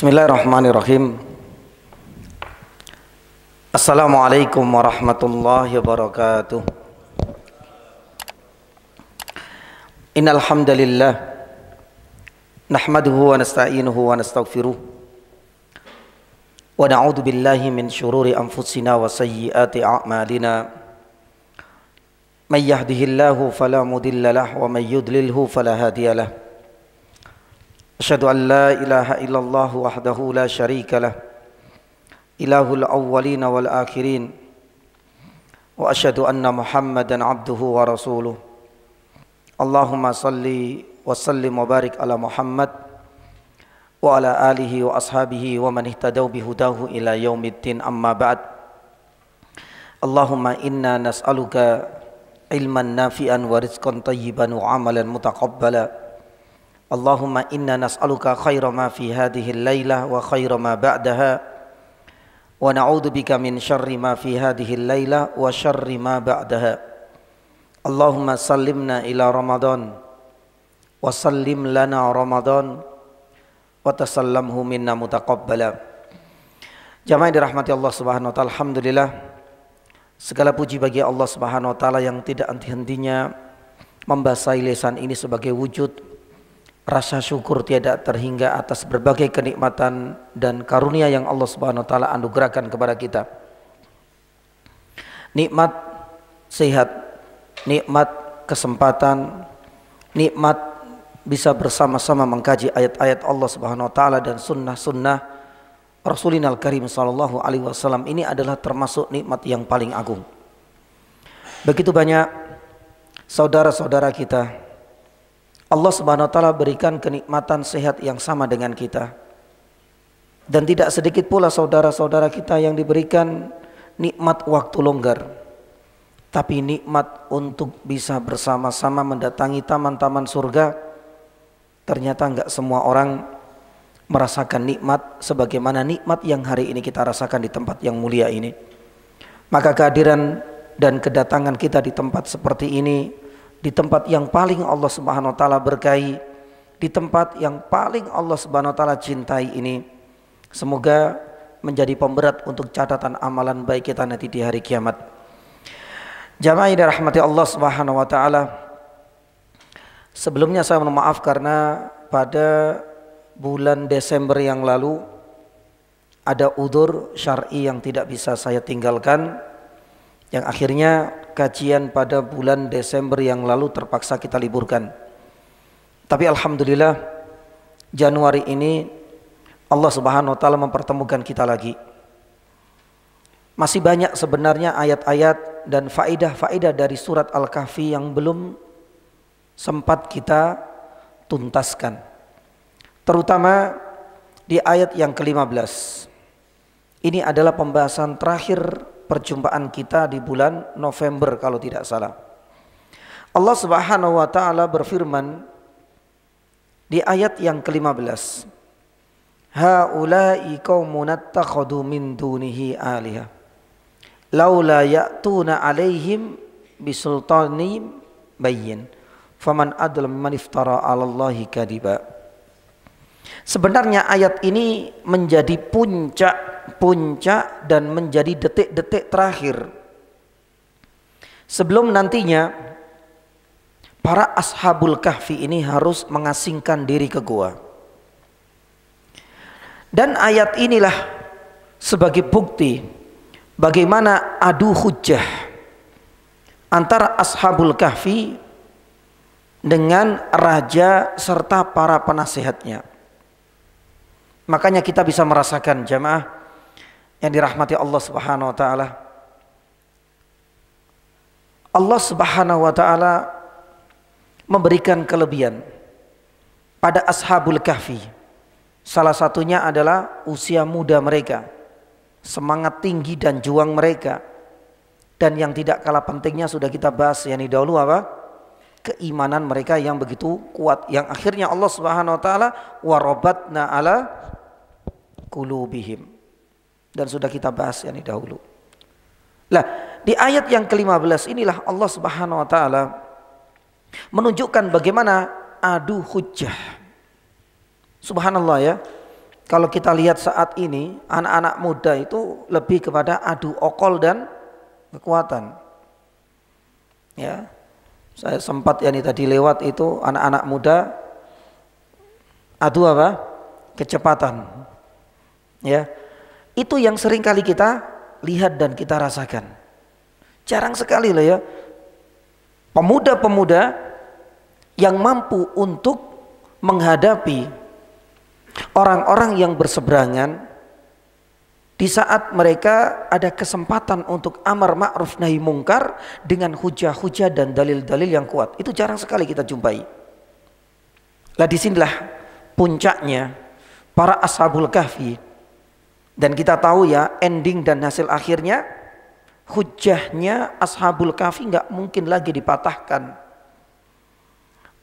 Bismillahirrahmanirrahim. Assalamualaikum warahmatullahi wabarakatuh. Innal hamdalillah nahmaduhu wa nasta'inuhu wa nastaghfiruh wa na'udzu billahi min syururi anfusina wa sayyiati a'malina. May yahdihillahu fala mudilla lahu wa may yudlilhu fala hadiya lahu. Asyhadu an la ilaha illallah wahdahu la syarika lah, ilahul awwalina wal akhirin, wa asyhadu anna Muhammadan abduhu wa rasuluh. Allahumma salli wa sallim wa barik ala Muhammad wa ala alihi wa ashabihi wa man ihtadaw bihudahu ila yaumiddin, amma ba'd. Allahumma inna nas'aluka ilman nafi'an wa rizqan tayyiban wa amalan mutaqabbala. Allahumma inna nas'aluka khaira ma fi hadhihi al-lailah wa khaira ma ba'daha wa na'udzu bika min syarri ma fi hadhihi al-lailah wa syarri ma ba'daha. Allahumma sallimna ila Ramadan wa sallim lana Ramadan wa tasallamhu minna mutaqabbala. Jamaah dirahmati Allah Subhanahu wa taala, alhamdulillah, segala puji bagi Allah Subhanahu wa taala yang tidak henti-hentinya membasahi lisan ini sebagai wujud rasa syukur tiada terhingga atas berbagai kenikmatan dan karunia yang Allah Subhanahu wa taala anugerahkan kepada kita. Nikmat sehat, nikmat kesempatan, nikmat bisa bersama-sama mengkaji ayat-ayat Allah Subhanahu wa taala dan sunnah-sunnah Rasulina Al-Karim sallallahu alaihi wasallam ini adalah termasuk nikmat yang paling agung. Begitu banyak saudara-saudara kita Allah Subhanahu wa taala berikan kenikmatan sehat yang sama dengan kita. Dan tidak sedikit pula saudara-saudara kita yang diberikan nikmat waktu longgar, tapi nikmat untuk bisa bersama-sama mendatangi taman-taman surga. Ternyata enggak semua orang merasakan nikmat sebagaimana nikmat yang hari ini kita rasakan di tempat yang mulia ini. Maka kehadiran dan kedatangan kita di tempat seperti ini, di tempat yang paling Allah Subhanahu wa taala berkahi, di tempat yang paling Allah Subhanahu wa taala cintai ini, semoga menjadi pemberat untuk catatan amalan baik kita nanti di hari kiamat. Jamaah yang dirahmati Allah Subhanahu wa taala, sebelumnya saya mohon maaf karena pada bulan Desember yang lalu ada udzur syar'i yang tidak bisa saya tinggalkan, yang akhirnya kajian pada bulan Desember yang lalu terpaksa kita liburkan. Tapi alhamdulillah Januari ini Allah Subhanahu wa taala mempertemukan kita lagi. Masih banyak sebenarnya ayat-ayat dan faidah-faidah dari surat Al-Kahfi yang belum sempat kita tuntaskan. Terutama di ayat yang ke-15. Ini adalah pembahasan terakhir perjumpaan kita di bulan November kalau tidak salah. Allah Subhanahu wa taala berfirman di ayat yang ke-15, haula'i qaumun attakhadhu min dunihi alihah laula ya'tuna 'alaihim bisultanin bayyin faman adlam man iftara 'alallahi kadiba. Sebenarnya ayat ini menjadi puncak dan menjadi detik-detik terakhir sebelum nantinya para ashabul kahfi ini harus mengasingkan diri ke gua. Dan ayat inilah sebagai bukti bagaimana adu hujjah antara ashabul kahfi dengan raja serta para penasehatnya. Makanya kita bisa merasakan, jamaah yang dirahmati Allah Subhanahu wa taala, Allah Subhanahu wa taala memberikan kelebihan pada ashabul kahfi. Salah satunya adalah usia muda mereka, semangat tinggi dan juang mereka, dan yang tidak kalah pentingnya sudah kita bahas yang dahulu apa? Keimanan mereka yang begitu kuat, yang akhirnya Allah Subhanahu wa taala warabatna ala qulubihim, dan sudah kita bahas yang dahulu. Lah, di ayat yang ke-15 inilah Allah Subhanahu wa taala menunjukkan bagaimana adu hujjah. Subhanallah ya. Kalau kita lihat saat ini, anak-anak muda itu lebih kepada adu okol dan kekuatan. Ya, saya sempat tadi lewat itu anak-anak muda adu apa? Kecepatan. Ya, itu yang sering kali kita lihat dan kita rasakan. Jarang sekali loh ya, pemuda-pemuda yang mampu untuk menghadapi orang-orang yang berseberangan di saat mereka ada kesempatan untuk amar ma'ruf nahi mungkar dengan hujah-hujah dan dalil-dalil yang kuat. Itu jarang sekali kita jumpai. Lah disinilah puncaknya para ashabul kahfi. Dan kita tahu ya, ending dan hasil akhirnya hujahnya ashabul kahfi nggak mungkin lagi dipatahkan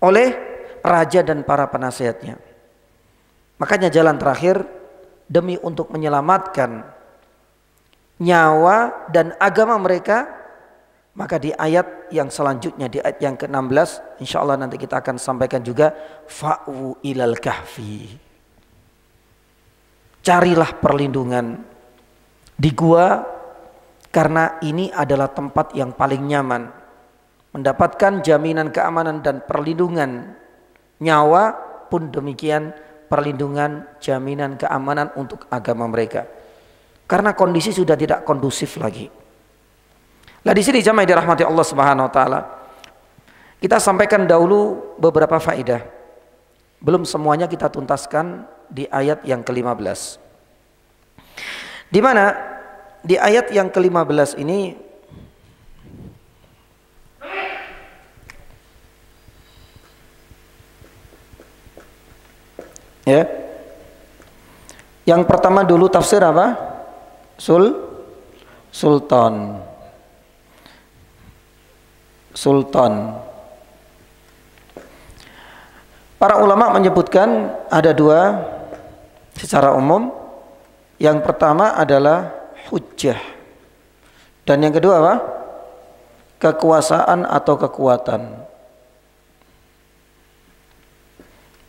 oleh raja dan para penasihatnya. Makanya jalan terakhir demi untuk menyelamatkan nyawa dan agama mereka, maka di ayat yang selanjutnya, di ayat yang ke-16, insya Allah nanti kita akan sampaikan juga, fa'u ilal kahfi, carilah perlindungan di gua, karena ini adalah tempat yang paling nyaman, mendapatkan jaminan keamanan dan perlindungan nyawa, pun demikian perlindungan, jaminan keamanan untuk agama mereka. Karena kondisi sudah tidak kondusif lagi. Lah di sini jamaah dirahmati Allah Subhanahu wa taala, kita sampaikan dahulu beberapa faedah. Belum semuanya kita tuntaskan di ayat yang ke-15. Di mana di ayat yang ke-15 ini ya. Yang pertama dulu tafsir apa? Sultan. Para ulama menyebutkan ada dua secara umum. Yang pertama adalah hujjah. Dan yang kedua apa? Kekuasaan atau kekuatan.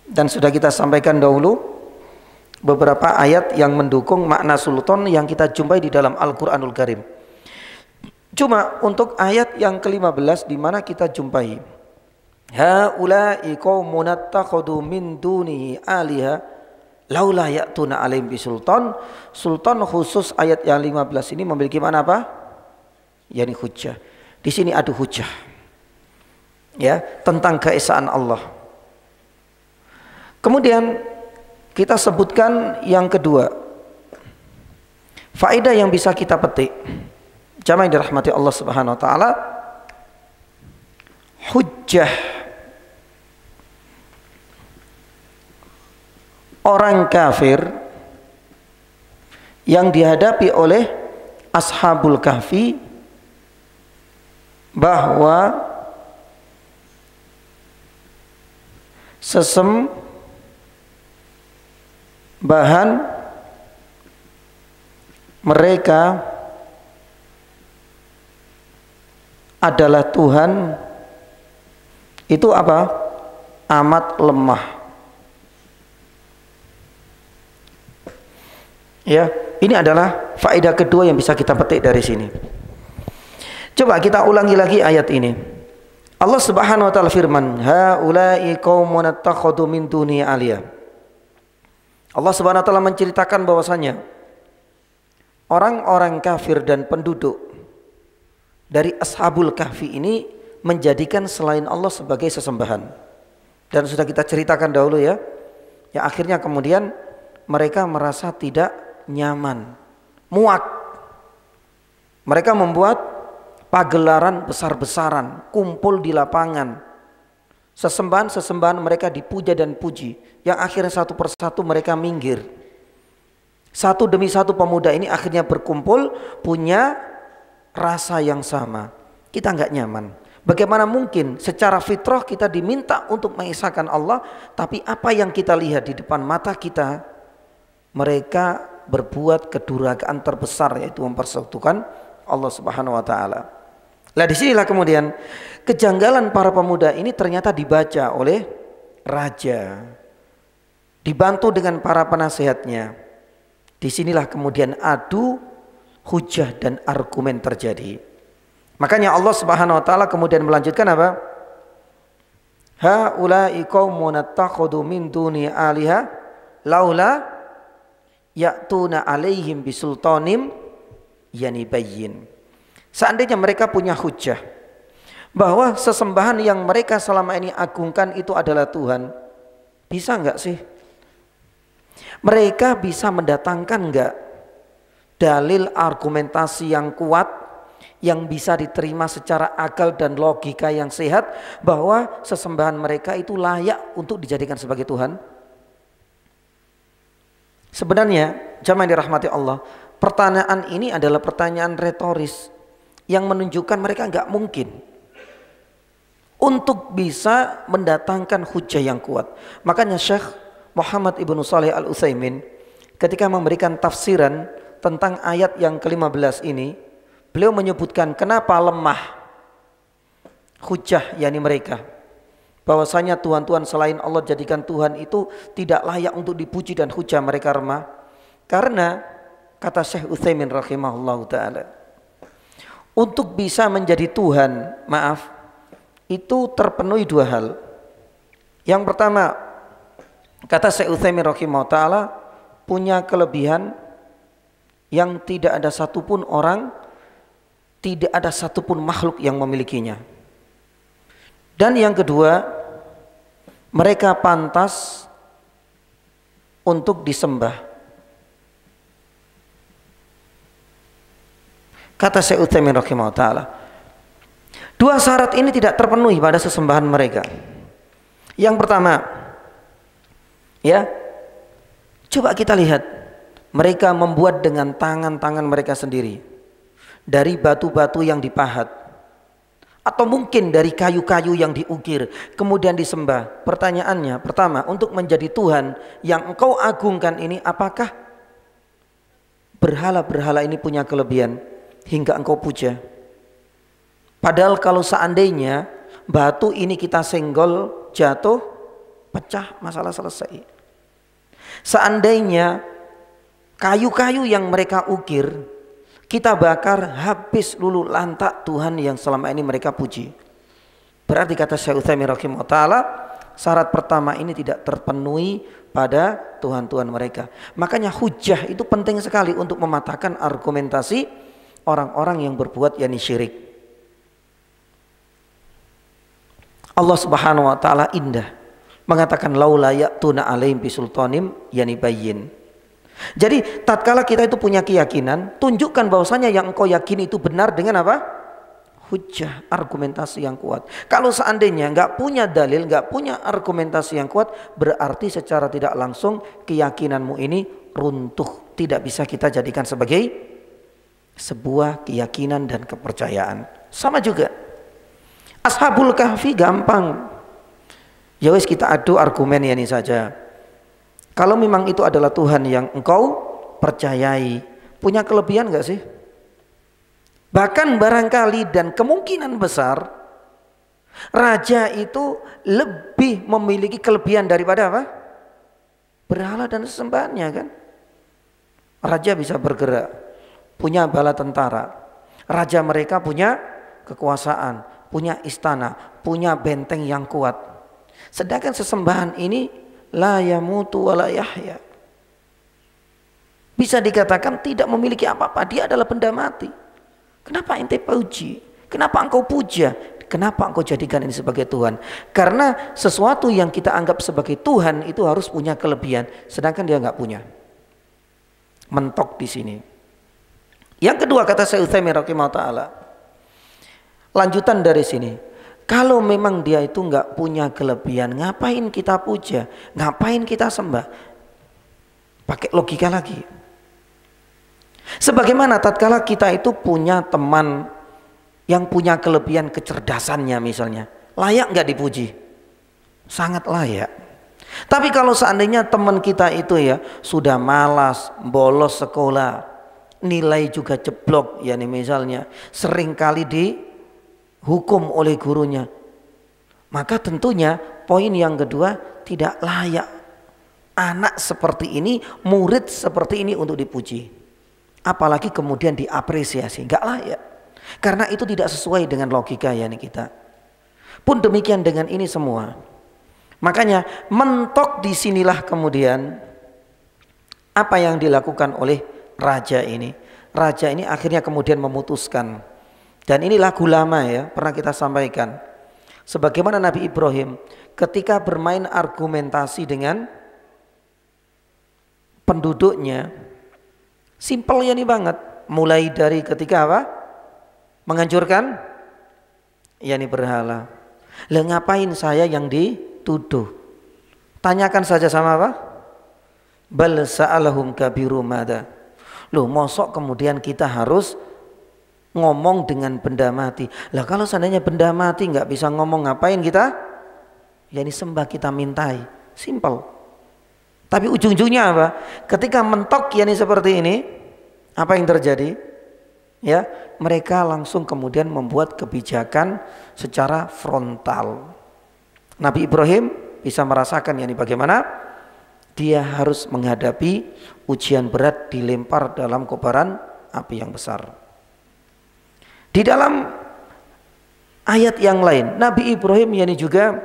Dan sudah kita sampaikan dahulu beberapa ayat yang mendukung makna sultan yang kita jumpai di dalam Al-Quranul Karim. Cuma untuk ayat yang ke-15 di mana kita jumpai haula'i qaumun attakhadhu min dunihi aliha laula ya'tuna alaihim bisultan. Sultan khusus ayat yang 15 ini memiliki makna apa? Yani hujjah. Di sini ada hujjah. Ya, tentang keesaan Allah. Kemudian kita sebutkan yang kedua, faedah yang bisa kita petik, jamaah yang dirahmati Allah Subhanahu wa taala, hujjah orang kafir yang dihadapi oleh ashabul kahfi bahwa bahan mereka adalah Tuhan itu apa? Amat lemah. Ya, ini adalah faedah kedua yang bisa kita petik dari sini. Coba kita ulangi lagi ayat ini. Allah Subhanahu wa taala firman, haula'i qaumun attakhadhu min duni aliya. Allah Subhanahu wa taala menceritakan bahwasanya orang-orang kafir dan penduduk dari ashabul kahfi ini menjadikan selain Allah sebagai sesembahan. Dan sudah kita ceritakan dahulu ya, yang akhirnya kemudian mereka merasa tidak nyaman, muak. Mereka membuat pagelaran besar-besaran, kumpul di lapangan. Sesembahan-sesembahan mereka dipuja dan puji, yang akhirnya satu persatu mereka minggir. Satu demi satu pemuda ini akhirnya berkumpul, punya rasa yang sama. Kita nggak nyaman. Bagaimana mungkin secara fitrah kita diminta untuk mengesahkan Allah, tapi apa yang kita lihat di depan mata kita, mereka berbuat kedurhakaan terbesar, yaitu mempersekutukan Allah Subhanahu wa taala. Nah disinilah kemudian kejanggalan para pemuda ini ternyata dibaca oleh raja. dibantu dengan para penasehatnya. Disinilah kemudian adu hujah dan argumen terjadi. Makanya Allah Subhanahu wa taala kemudian melanjutkan apa? Haula'i qaumun attakhadhu min duni aliha laula ya'tuna 'alaihim bisultanim yani bayyin. Seandainya mereka punya hujah bahwa sesembahan yang mereka selama ini agungkan itu adalah Tuhan, bisa enggak sih? Mereka bisa mendatangkan enggak dalil argumentasi yang kuat yang bisa diterima secara akal dan logika yang sehat bahwa sesembahan mereka itu layak untuk dijadikan sebagai Tuhan? Sebenarnya jamaah yang dirahmati Allah, pertanyaan ini adalah pertanyaan retoris yang menunjukkan mereka enggak mungkin untuk bisa mendatangkan hujah yang kuat. Makanya Syekh Muhammad ibnu Shalih al-Utsaimin ketika memberikan tafsiran tentang ayat yang ke-15 ini, beliau menyebutkan kenapa lemah hujah yakni mereka, bahwasanya Tuhan-Tuhan selain Allah jadikan Tuhan itu tidak layak untuk dipuji dan hujah mereka remah. Karena kata Syekh Utsaimin rahimahullahu taala, untuk bisa menjadi Tuhan, itu terpenuhi dua hal. Yang pertama, kata Syekh Utsaimin rahimahullahu taala, punya kelebihan yang tidak ada satupun orang, tidak ada satupun makhluk yang memilikinya. Dan yang kedua, mereka pantas untuk disembah. Kata Syekh Utsaimin rahimahullah ta'ala, dua syarat ini tidak terpenuhi pada sesembahan mereka. Yang pertama, ya, coba kita lihat, mereka membuat dengan tangan-tangan mereka sendiri dari batu-batu yang dipahat, atau mungkin dari kayu-kayu yang diukir kemudian disembah. Pertanyaannya, pertama, untuk menjadi Tuhan yang engkau agungkan ini, apakah berhala-berhala ini punya kelebihan hingga engkau puja? Padahal kalau seandainya batu ini kita senggol, jatuh, pecah, masalah selesai. Seandainya kayu-kayu yang mereka ukir kita bakar, habis lulu lantak Tuhan yang selama ini mereka puji. Berarti kata Syekh Utsaimin rahimahullah ta'ala, syarat pertama ini tidak terpenuhi pada Tuhan-Tuhan mereka. Makanya hujah itu penting sekali untuk mematahkan argumentasi orang-orang yang berbuat yakni syirik. Allah Subhanahu wa taala indah mengatakan laula ya'tuna 'alaihim bisultanim yani bayyin. Jadi tatkala kita itu punya keyakinan, tunjukkan bahwasanya yang engkau yakini itu benar dengan apa? Hujah, argumentasi yang kuat. Kalau seandainya nggak punya dalil, nggak punya argumentasi yang kuat, berarti secara tidak langsung keyakinanmu ini runtuh, tidak bisa kita jadikan sebagai sebuah keyakinan dan kepercayaan. Sama juga Ashabul Kahfi gampang. Ya wis, kita adu argumen ya ini saja. Kalau memang itu adalah Tuhan yang engkau percayai, punya kelebihan enggak sih? Bahkan barangkali dan kemungkinan besar raja itu lebih memiliki kelebihan daripada apa? Berhala dan sesembahannya kan. Raja bisa bergerak, punya bala tentara. Raja mereka punya kekuasaan, punya istana, punya benteng yang kuat. Sedangkan sesembahan ini la yamutu wa la yahya, bisa dikatakan tidak memiliki apa-apa, dia adalah benda mati. Kenapa ente puji? Kenapa engkau puja? Kenapa engkau jadikan ini sebagai Tuhan? Karena sesuatu yang kita anggap sebagai Tuhan itu harus punya kelebihan, sedangkan dia nggak punya. Mentok di sini. Yang kedua, kata Syekh Utsaimin rahimahullah ta'ala, lanjutan dari sini, kalau memang dia itu nggak punya kelebihan, ngapain kita puja? Ngapain kita sembah? Pakai logika lagi. Sebagaimana tatkala kita itu punya teman yang punya kelebihan kecerdasannya misalnya, layak nggak dipuji? Sangat layak. Tapi kalau seandainya teman kita itu ya sudah malas, bolos sekolah, nilai juga jeblok, ya nih misalnya, sering kali dihukum oleh gurunya, maka tentunya poin yang kedua, tidak layak anak seperti ini, murid seperti ini untuk dipuji. Apalagi kemudian diapresiasi, enggak layak. Karena itu tidak sesuai dengan logika ya kita. Pun demikian dengan ini semua. Makanya mentok disinilah kemudian apa yang dilakukan oleh raja ini. Raja ini akhirnya kemudian memutuskan. Dan ini lagu lama ya, pernah kita sampaikan. Sebagaimana Nabi Ibrahim ketika bermain argumentasi dengan penduduknya, simpel ya nih banget. Mulai dari ketika apa? Menghancurkan ya nih berhala. Lah ngapain saya yang dituduh? Tanyakan saja sama apa? Bal sa'alahum kabiru mada. Loh, mosok kemudian kita harus ngomong dengan benda mati. Lah kalau seandainya benda mati nggak bisa ngomong, ngapain kita? Ya ini sembah, kita mintai. Simple. Tapi ujung-ujungnya apa? Ketika mentok ya ini seperti ini, apa yang terjadi? Ya, mereka langsung kemudian membuat kebijakan secara frontal. Nabi Ibrahim bisa merasakan ya ini bagaimana dia harus menghadapi ujian berat, dilempar dalam kobaran api yang besar. Di dalam ayat yang lain, Nabi Ibrahim yani juga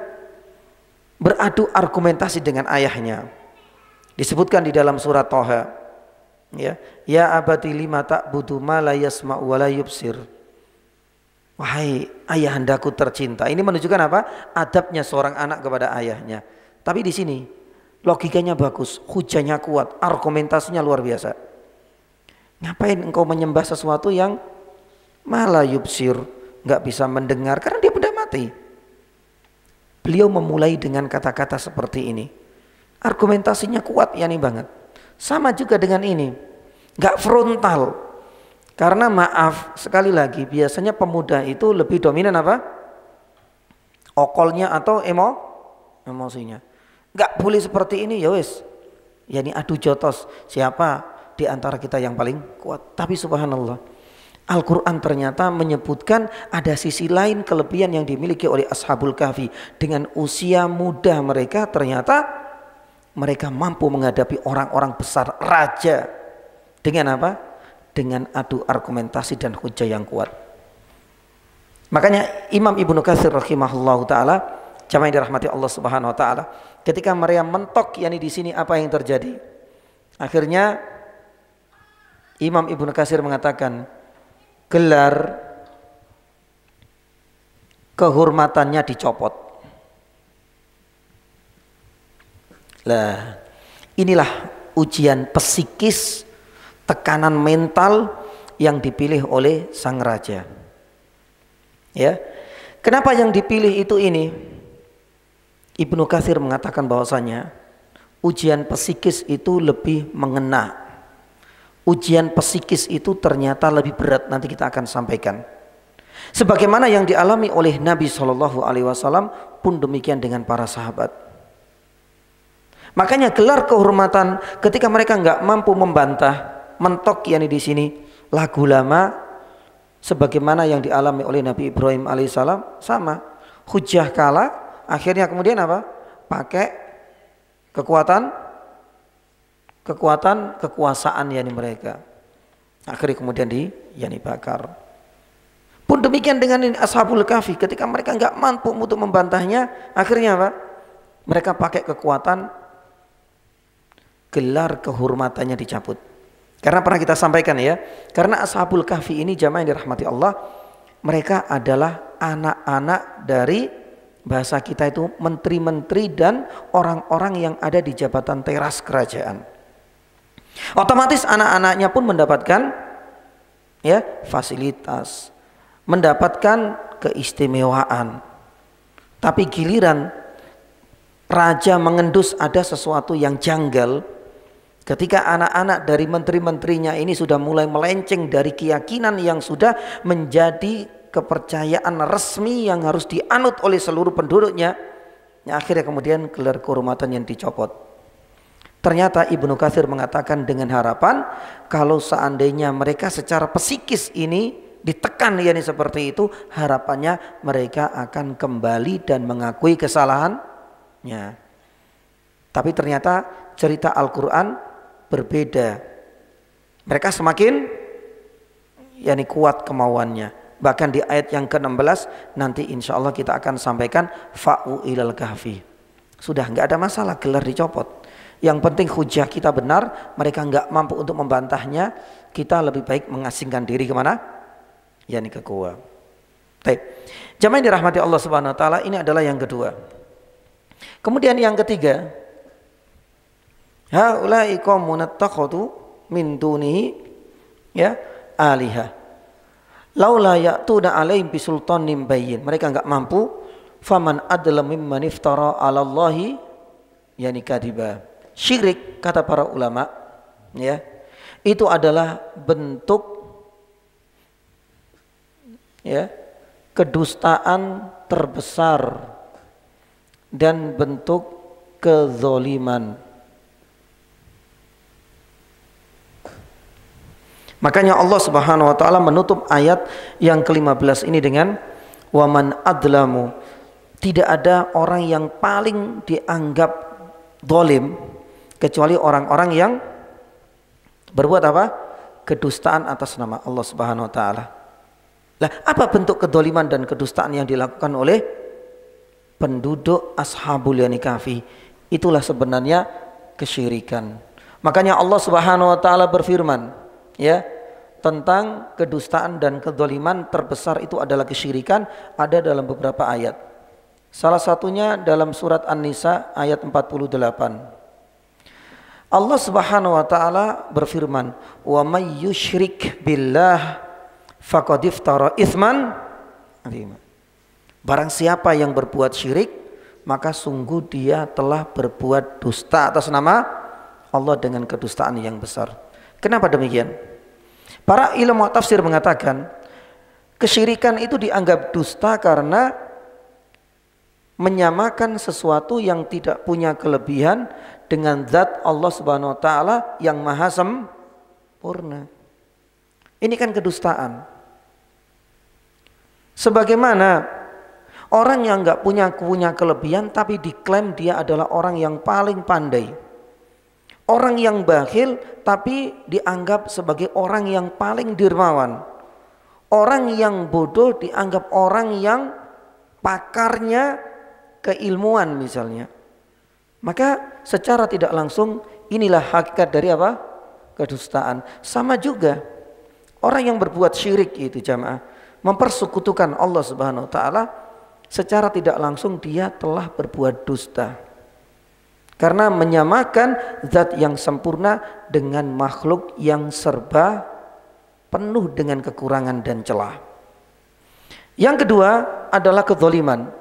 beradu argumentasi dengan ayahnya. Disebutkan di dalam surat Thaha, ya abati lima ta'budu ma la yasma'u wa la yubsir. Wahai ayahandaku tercinta. Ini menunjukkan apa? Adabnya seorang anak kepada ayahnya. Tapi di sini logikanya bagus, hujahnya kuat, argumentasinya luar biasa. Ngapain engkau menyembah sesuatu yang malah yubsir, nggak bisa mendengar karena dia benda mati. Beliau memulai dengan kata-kata seperti ini. Argumentasinya kuat yani banget. Sama juga dengan ini, nggak frontal. Karena maaf sekali lagi, biasanya pemuda itu lebih dominan apa? Okolnya atau emosinya. Nggak boleh seperti ini ya wes. Yani adu jotos, siapa di antara kita yang paling kuat. Tapi subhanallah, Al-Quran ternyata menyebutkan ada sisi lain kelebihan yang dimiliki oleh Ashabul Kahfi. Dengan usia muda mereka ternyata mereka mampu menghadapi orang-orang besar, raja. Dengan apa? Dengan adu argumentasi dan hujah yang kuat. Makanya Imam Ibnu Katsir rahimahullah ta'ala, jamaah yang dirahmati Allah subhanahu wa ta'ala, ketika mereka mentok yani di sini apa yang terjadi? Akhirnya Imam Ibnu Katsir mengatakan, gelar kehormatannya dicopot. Lah, inilah ujian psikis, tekanan mental yang dipilih oleh sang raja. Ya. Kenapa yang dipilih itu ini? Ibnu Katsir mengatakan bahwasanya ujian psikis itu lebih mengena. Ujian psikis itu ternyata lebih berat, nanti kita akan sampaikan. Sebagaimana yang dialami oleh Nabi SAW pun demikian dengan para sahabat. Makanya gelar kehormatan ketika mereka nggak mampu membantah, mentok yani di sini lagu lama, sebagaimana yang dialami oleh Nabi Ibrahim alaihissalam sama, hujah kalah, akhirnya kemudian apa? Pakai kekuasaan yani mereka. Akhirnya kemudian yani bakar. Pun demikian dengan ini Ashabul Kahfi, ketika mereka nggak mampu untuk membantahnya, akhirnya apa? Mereka pakai kekuatan, gelar kehormatannya dicabut. Karena pernah kita sampaikan ya, karena Ashabul Kahfi ini jamaah yang dirahmati Allah, mereka adalah anak-anak dari, bahasa kita itu menteri-menteri dan orang-orang yang ada di jabatan teras kerajaan. Otomatis anak-anaknya pun mendapatkan ya fasilitas, mendapatkan keistimewaan. Tapi giliran raja mengendus ada sesuatu yang janggal. Ketika anak-anak dari menteri-menterinya ini sudah mulai melenceng dari keyakinan yang sudah menjadi kepercayaan resmi yang harus dianut oleh seluruh penduduknya, akhirnya kemudian gelar kehormatan yang dicopot. Ternyata Ibnu Katsir mengatakan dengan harapan kalau seandainya mereka secara psikis ini ditekan yani seperti itu, harapannya mereka akan kembali dan mengakui kesalahannya. Tapi ternyata cerita Al-Quran berbeda. Mereka semakin kuat kemauannya. Bahkan di ayat yang ke-16 nanti insya Allah kita akan sampaikan fa'u ilal kahfi. Sudah nggak ada masalah gelar dicopot. Yang penting hujah kita benar, mereka nggak mampu untuk membantahnya, kita lebih baik mengasingkan diri kemana? Ke gua. Baik. Jamaah yang dirahmati Allah Subhanahu wa taala, ini adalah yang kedua. Kemudian yang ketiga, haula'i qaumun ittakhadhu min dunihi alihah. Laula ya'tuna 'alaihim bisultanin bayyin. Mereka enggak mampu. Faman adlam mimman iftara 'ala Allahi kadiba. Syirik kata para ulama itu adalah bentuk kedustaan terbesar dan bentuk kezoliman. Makanya Allah Subhanahu wa taala menutup ayat yang ke-15 ini dengan waman adlamu. Tidak ada orang yang paling dianggap zalim kecuali orang-orang yang berbuat apa? Kedustaan atas nama Allah Subhanahu wa taala. Lah, apa bentuk kedzaliman dan kedustaan yang dilakukan oleh penduduk Ashabul Kahfi? Itulah sebenarnya kesyirikan. Makanya Allah Subhanahu wa taala berfirman tentang kedustaan dan kedzaliman terbesar itu adalah kesyirikan, ada dalam beberapa ayat. Salah satunya dalam surat An-Nisa ayat 48. Allah Subhanahu wa taala berfirman, "Wa may yusyrik billah faqad iftara itsman adzima." Barang siapa yang berbuat syirik, maka sungguh dia telah berbuat dusta atas nama Allah dengan kedustaan yang besar. Kenapa demikian? Para ilmu tafsir mengatakan kesyirikan itu dianggap dusta karena menyamakan sesuatu yang tidak punya kelebihan dengan zat Allah Subhanahu wa taala yang maha sempurna. Ini kan kedustaan. Sebagaimana orang yang nggak punya kelebihan tapi diklaim dia adalah orang yang paling pandai. Orang yang bakhil tapi dianggap sebagai orang yang paling dermawan. Orang yang bodoh dianggap orang yang pakarnya keilmuan misalnya. Maka secara tidak langsung inilah hakikat dari apa? Kedustaan. Sama juga orang yang berbuat syirik itu jamaah, mempersekutukan Allah Subhanahu wa taala, secara tidak langsung dia telah berbuat dusta. Karena menyamakan zat yang sempurna dengan makhluk yang serba penuh dengan kekurangan dan celah. Yang kedua adalah kezaliman.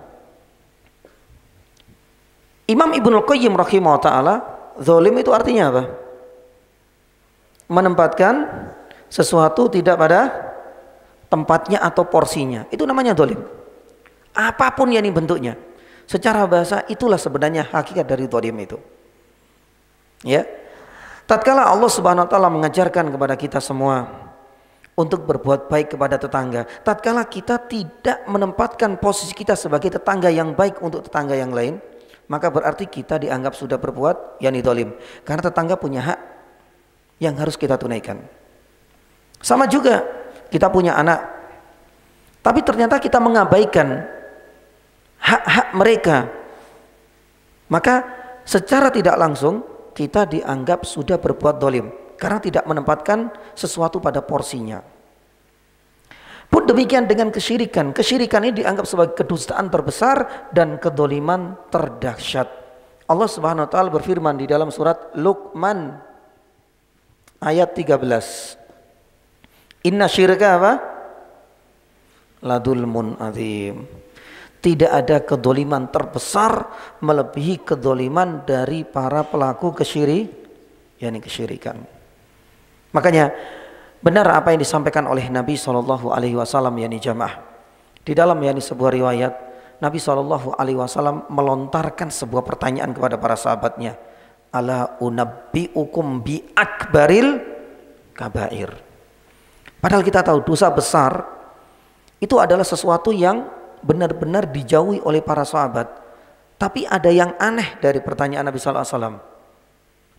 Imam Ibnul Qayyim rahimahullah ta'ala, zalim itu artinya apa? Menempatkan sesuatu tidak pada tempatnya atau porsinya. Itu namanya zalim. Apapun yang bentuknya. Secara bahasa itulah sebenarnya hakikat dari zalim itu. Tatkala Allah Subhanahu wa taala mengajarkan kepada kita semua untuk berbuat baik kepada tetangga, tatkala kita tidak menempatkan posisi kita sebagai tetangga yang baik untuk tetangga yang lain, maka berarti kita dianggap sudah berbuat zalim. Karena tetangga punya hak yang harus kita tunaikan. Sama juga kita punya anak, tapi ternyata kita mengabaikan hak-hak mereka, maka secara tidak langsung kita dianggap sudah berbuat zalim karena tidak menempatkan sesuatu pada porsinya. Pun demikian dengan kesyirikan. Kesyirikan ini dianggap sebagai kedustaan terbesar dan kedzaliman terdahsyat. Allah Subhanahu wa taala berfirman di dalam surat Luqman ayat 13. Inna syirka apa? Ladulmun azim. Tidak ada kedzaliman terbesar melebihi kedzaliman dari para pelaku kesyirikan. Makanya benar apa yang disampaikan oleh Nabi SAW jamaah. Di dalam sebuah riwayat Nabi SAW melontarkan sebuah pertanyaan kepada para sahabatnya. Ala unabbiukum bi akbaril kabair. Padahal kita tahu dosa besar itu adalah sesuatu yang benar-benar dijauhi oleh para sahabat. Tapi ada yang aneh dari pertanyaan Nabi SAW.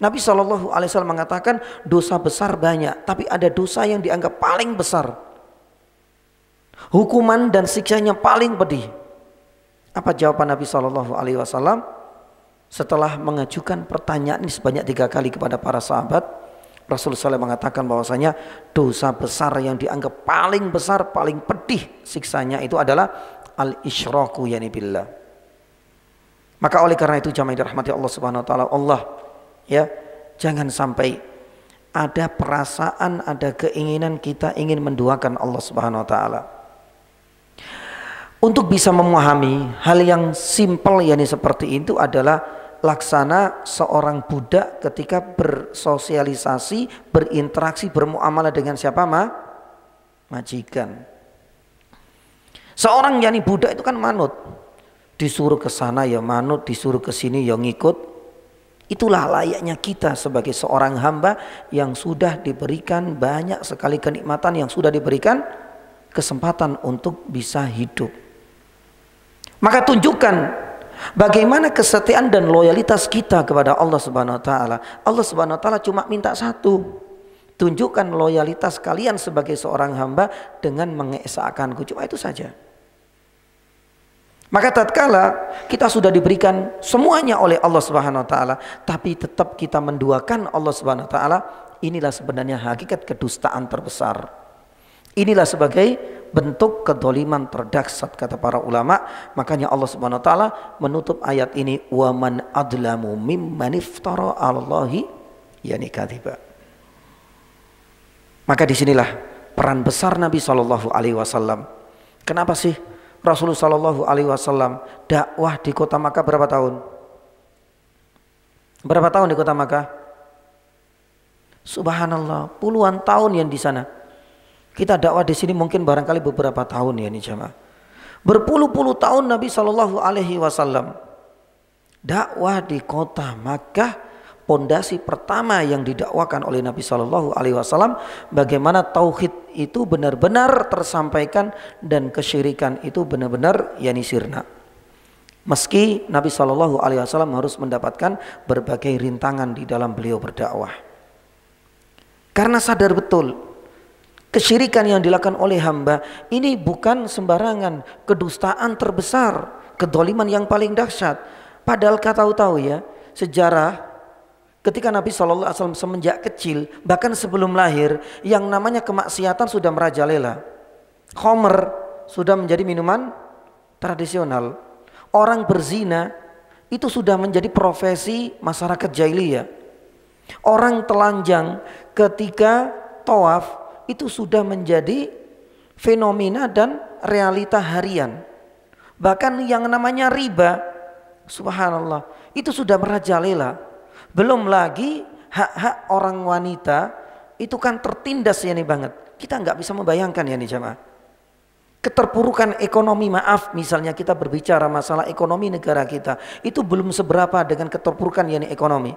Nabi SAW mengatakan dosa besar banyak, tapi ada dosa yang dianggap paling besar. Hukuman dan siksanya paling pedih. Apa jawaban Nabi SAW? Setelah mengajukan pertanyaan ini sebanyak 3 kali kepada para sahabat, Rasulullah SAW mengatakan bahwasanya dosa besar yang dianggap paling besar, paling pedih siksanya itu adalah al-isyraku yani billah. Maka oleh karena itu jamaah dirahmati Allah Subhanahu wa taala, Allah ya, jangan sampai ada perasaan, ada keinginan kita ingin menduakan Allah Subhanahu wa taala. Untuk bisa memahami hal yang simpel yakni seperti itu adalah laksana seorang budak ketika bersosialisasi, berinteraksi, bermuamalah dengan siapa? Majikan. Seorang yakni budak itu kan manut. Disuruh ke sana ya manut, disuruh ke sini ya ngikut. Itulah layaknya kita sebagai seorang hamba yang sudah diberikan banyak sekali kenikmatan, yang sudah diberikan kesempatan untuk bisa hidup. Maka tunjukkan bagaimana kesetiaan dan loyalitas kita kepada Allah Subhanahu wa taala. Allah Subhanahu wa taala cuma minta satu. Tunjukkan loyalitas kalian sebagai seorang hamba dengan mengesahkanku. Cuma itu saja. Maka tatkala kita sudah diberikan semuanya oleh Allah Subhanahu wa taala, tapi tetap kita menduakan Allah Subhanahu wa taala, inilah sebenarnya hakikat kedustaan terbesar. Inilah sebagai bentuk kedoliman terdahsyat kata para ulama. Makanya Allah Subhanahu wa taala menutup ayat ini, wa man adlamu mimman iftara 'alallahi yani kadziba. Maka disinilah peran besar Nabi Shallallahu alaihi wasallam. Kenapa sih Rasulullah Shallallahu alaihi wasallam dakwah di kota Makkah berapa tahun? Berapa tahun di kota Makkah? Subhanallah, puluhan tahun yang di sana. Kita dakwah di sini mungkin barangkali beberapa tahun ya nih jamaah. Berpuluh-puluh tahun Nabi Shallallahu alaihi wasallam dakwah di kota Makkah. Pondasi pertama yang didakwakan oleh Nabi Shallallahu alaihi wasallam bagaimana tauhid itu benar-benar tersampaikan dan kesyirikan itu benar-benar yani sirna. Meski Nabi Shallallahu alaihi wasallam harus mendapatkan berbagai rintangan di dalam beliau berdakwah. Karena sadar betul kesyirikan yang dilakukan oleh hamba ini bukan sembarangan, kedustaan terbesar, kedoliman yang paling dahsyat. Padahal kata tahu ya, sejarah ketika Nabi SAW semenjak kecil, bahkan sebelum lahir, yang namanya kemaksiatan sudah merajalela. Khamr sudah menjadi minuman tradisional. Orang berzina itu sudah menjadi profesi masyarakat jahiliyah. Orang telanjang ketika tawaf itu sudah menjadi fenomena dan realita harian. Bahkan yang namanya riba, subhanallah, itu sudah merajalela. Belum lagi hak-hak orang wanita itu kan tertindas ya nih banget. Kita nggak bisa membayangkan ya nih jamaah. Keterpurukan ekonomi, maaf misalnya kita berbicara masalah ekonomi negara kita, itu belum seberapa dengan keterpurukan ya nih ekonomi.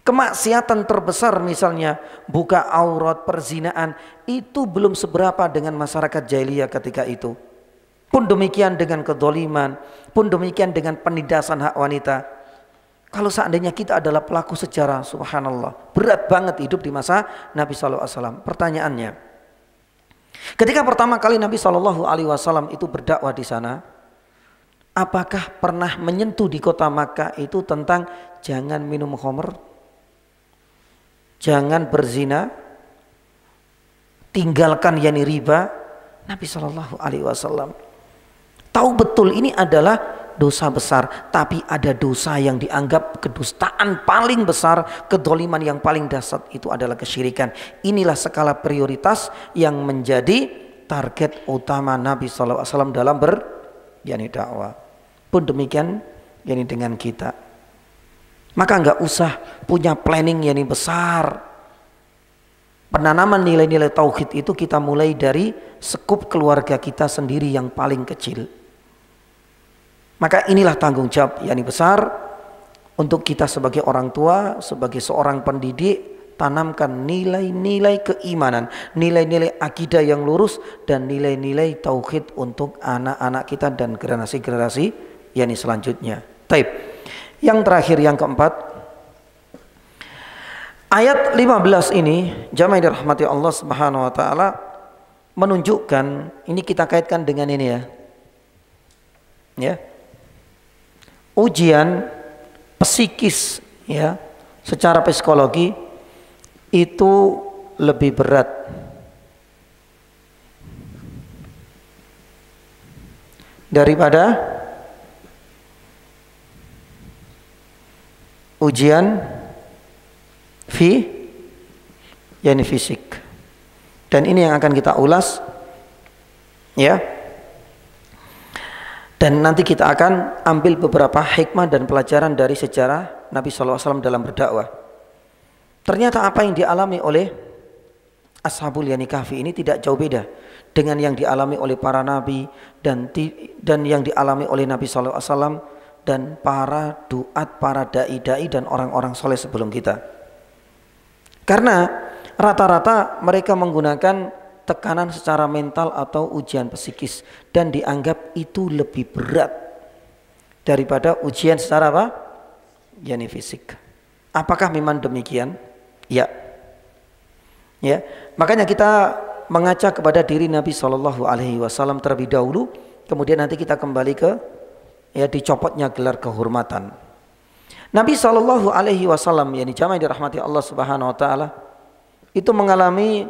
Kemaksiatan terbesar misalnya buka aurat, perzinaan, itu belum seberapa dengan masyarakat jahiliyah ketika itu. Pun demikian dengan kedoliman, pun demikian dengan penindasan hak wanita. Kalau seandainya kita adalah pelaku sejarah, subhanallah, berat banget hidup di masa Nabi SAW. Pertanyaannya, ketika pertama kali Nabi SAW itu berdakwah di sana, apakah pernah menyentuh di kota Makkah itu tentang jangan minum khamr, jangan berzina, tinggalkan yani riba? Nabi SAW tahu betul ini adalah dosa besar, tapi ada dosa yang dianggap kedustaan paling besar, kedoliman yang paling dahsyat, itu adalah kesyirikan. Inilah skala prioritas yang menjadi target utama Nabi SAW dalam dakwah. Pun demikian yani dengan kita. Maka nggak usah punya planning yani besar. Penanaman nilai-nilai tauhid itu kita mulai dari skup keluarga kita sendiri yang paling kecil. Maka inilah tanggung jawab yani besar untuk kita sebagai orang tua, sebagai seorang pendidik, tanamkan nilai-nilai keimanan, nilai-nilai akidah yang lurus dan nilai-nilai tauhid untuk anak-anak kita dan generasi-generasi yani selanjutnya. Taib. Yang terakhir, yang keempat, Ayat 15 ini jamaah yang dirahmati Allah Subhanahu wa taala menunjukkan, ini kita kaitkan dengan ini ya. Ya. Ujian psikis ya, secara psikologi itu lebih berat daripada ujian fisik. Dan ini yang akan kita ulas ya. Dan nanti kita akan ambil beberapa hikmah dan pelajaran dari sejarah Nabi SAW dalam berdakwah. Ternyata apa yang dialami oleh Ashabul Yani Kahfi ini tidak jauh beda dengan yang dialami oleh para nabi dan yang dialami oleh Nabi SAW dan para duat, para dai-dai dan orang-orang soleh sebelum kita. Karena rata-rata mereka menggunakan tekanan secara mental atau ujian psikis dan dianggap itu lebih berat daripada ujian secara apa? Yani fisik. Apakah memang demikian? Ya. Ya, makanya kita mengaca kepada diri Nabi SAW terlebih dahulu, kemudian nanti kita kembali ke ya dicopotnya gelar kehormatan. Nabi SAW, yani jamaah yang dirahmati Allah Subhanahu wa taala, itu mengalami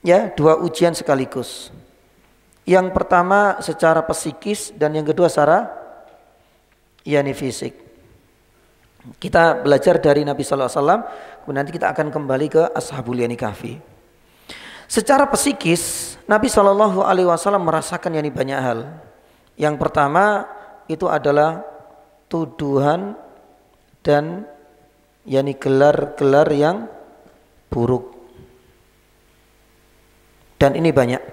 ya dua ujian sekaligus. Yang pertama secara psikis dan yang kedua secara yani fisik. Kita belajar dari Nabi SAW, kemudian nanti kita akan kembali ke Ashabul Yani Kahfi. Secara psikis Nabi SAW merasakan yani banyak hal. Yang pertama itu adalah tuduhan dan yani gelar-gelar yang buruk. Dan ini banyak.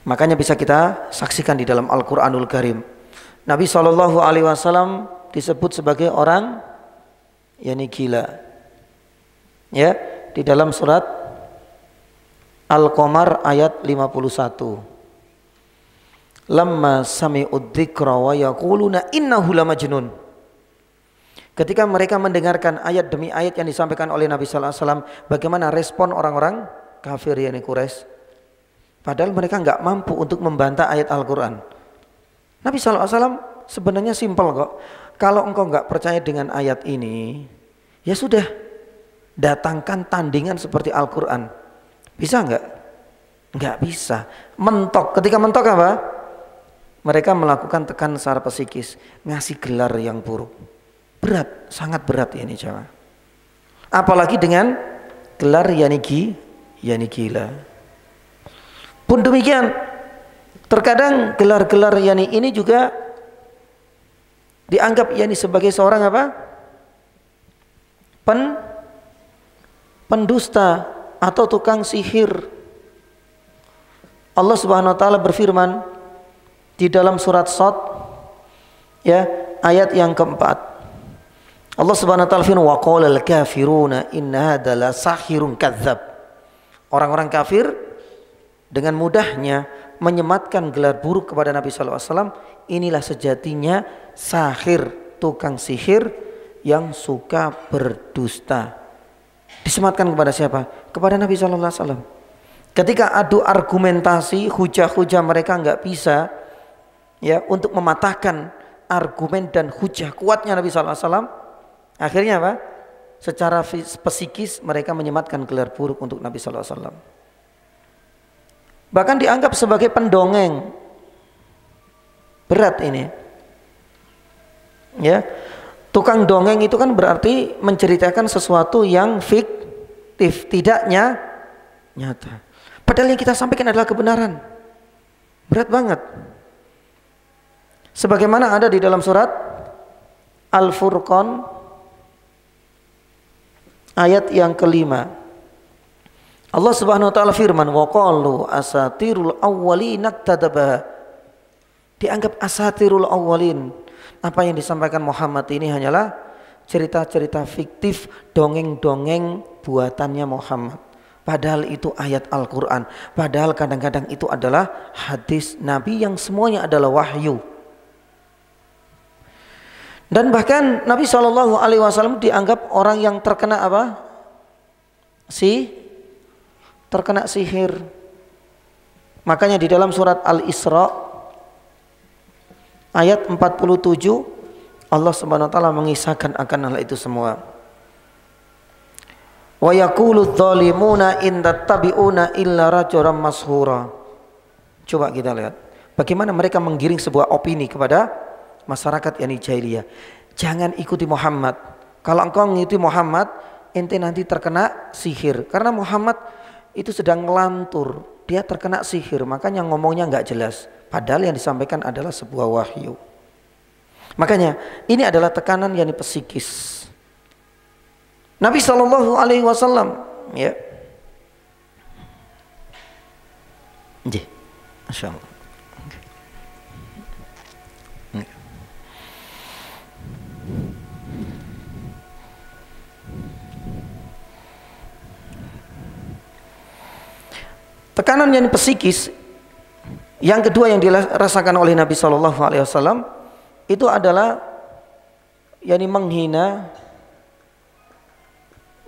Makanya bisa kita saksikan di dalam Al-Quranul Karim. Nabi SAW disebut sebagai orang yani gila. Ya, di dalam surat Al-Qamar ayat 51. Lamma sami'ud dzikra wa yaquluna innahu lamajnun. Ketika mereka mendengarkan ayat demi ayat yang disampaikan oleh Nabi sallallahu alaihi wasallam, bagaimana respon orang-orang kafir yani Quraisy? Padahal mereka enggak mampu untuk membantah ayat Al-Qur'an. Nabi sallallahu alaihi wasallam sebenarnya simpel kok. Kalau engkau enggak percaya dengan ayat ini, ya sudah, datangkan tandingan seperti Al-Qur'an. Bisa enggak? Enggak bisa. Mentok. Ketika mentok apa? Mereka melakukan tekanan secara psikis, ngasih gelar yang buruk. Berat, sangat berat ini jamaah. Apalagi dengan gelar yani gila. Pun demikian, terkadang gelar-gelar yani ini juga dianggap yani sebagai seorang apa? Pendusta atau tukang sihir. Allah Subhanahu wa taala berfirman di dalam surat Shad ya, ayat yang keempat. Allah Subhanahu wa taala firman wa qala al-kafiruna inna hadza la sahirun kadzdzab. Orang-orang kafir dengan mudahnya menyematkan gelar buruk kepada Nabi sallallahu alaihi wasallam. Inilah sejatinya sahir, tukang sihir yang suka berdusta. Disematkan kepada siapa? Kepada Nabi sallallahu alaihi wasallam. Ketika adu argumentasi, hujah-hujah mereka enggak bisa ya untuk mematahkan argumen dan hujah kuatnya Nabi sallallahu alaihi wasallam. Akhirnya apa? Secara psikis mereka menyematkan gelar buruk untuk Nabi sallallahu alaihi wasallam. Bahkan dianggap sebagai pendongeng. Berat ini. Ya. Tukang dongeng itu kan berarti menceritakan sesuatu yang fiktif, tidak nyata. Padahal yang kita sampaikan adalah kebenaran. Berat banget. Sebagaimana ada di dalam surat Al-Furqan ayat yang kelima. Allah Subhanahu wa taala firman wa qalu asatirul awwalin iktadabaha. Dianggap asatirul awwalin. Apa yang disampaikan Muhammad ini hanyalah cerita-cerita fiktif, dongeng-dongeng buatannya Muhammad. Padahal itu ayat Al-Qur'an. Padahal kadang-kadang itu adalah hadis Nabi yang semuanya adalah wahyu. Dan bahkan Nabi SAW dianggap orang yang terkena apa? Terkena sihir. Makanya di dalam surat Al-Isra ayat 47 Allah Subhanahu wa taala mengisahkan akan hal itu semua. Wa yaqulu dzalimuna in tattabi'una illa rajulan mashura. Coba kita lihat bagaimana mereka menggiring sebuah opini kepada masyarakat yakni jahiliyah. Jangan ikuti Muhammad. Kalau engkau mengikuti Muhammad, ente nanti terkena sihir. Karena Muhammad itu sedang ngelantur, dia terkena sihir, makanya ngomongnya nggak jelas. Padahal yang disampaikan adalah sebuah wahyu. Makanya ini adalah tekanan yakni psikis. Nabi SAW, ya, Masya Allah. Tekanan yang psikis yang kedua yang dirasakan oleh Nabi SAW itu adalah yakni menghina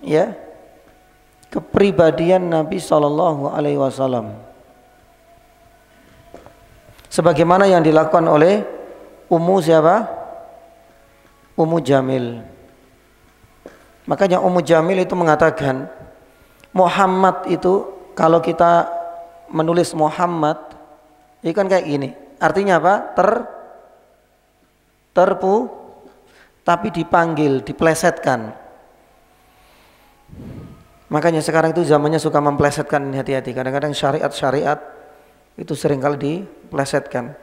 ya kepribadian Nabi SAW, sebagaimana yang dilakukan oleh Ummu siapa? Ummu Jamil. Makanya Ummu Jamil itu mengatakan Muhammad itu, kalau kita menulis Muhammad itu kan kayak gini, artinya apa? Terpu tapi dipanggil, diplesetkan. Makanya sekarang itu zamannya suka memplesetkan, hati-hati. Kadang-kadang syariat-syariat itu seringkali diplesetkan.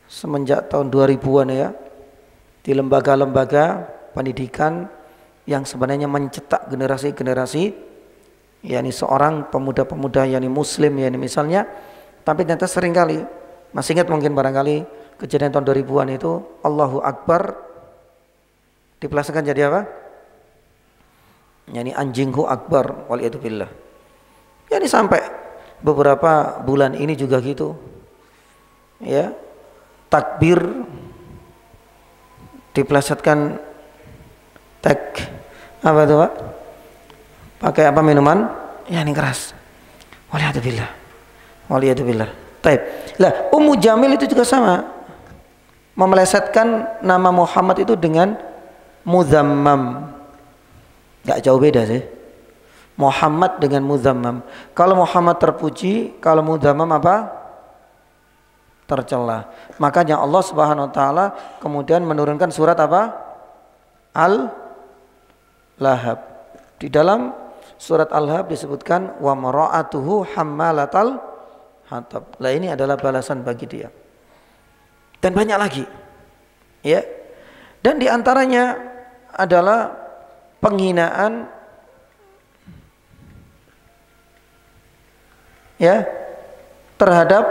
Semenjak tahun 2000-an ya, di lembaga-lembaga pendidikan yang sebenarnya mencetak generasi-generasi, yakni seorang pemuda-pemuda yakni muslim yakni misalnya, tapi ternyata seringkali, masih ingat mungkin barangkali kejadian tahun 2000-an itu, Allahu Akbar diplesetkan jadi apa? Yani anjingku akbar, waliyadzubillah. Yani sampai beberapa bulan ini juga gitu. Ya. Takbir diplesetkan tag apa itu, Pak? Pakai apa minuman? Yani keras. Waliyadzubillah. Waliyadzubillah. Baik. Lah, Ummu Jamil itu juga sama. Memelesetkan nama Muhammad itu dengan Muzammam. Gak jauh beda sih. Muhammad dengan Muzammam. Kalau Muhammad terpuji, kalau Muzammam apa? Tercela. Makanya Allah Subhanahu wa taala kemudian menurunkan surat apa? Al-Lahab. Di dalam surat Al-Lahab disebutkan wa mara'atuhu hammalatal hatab. Lah ini adalah balasan bagi dia. Dan banyak lagi. Ya. Dan diantaranya adalah penghinaan ya terhadap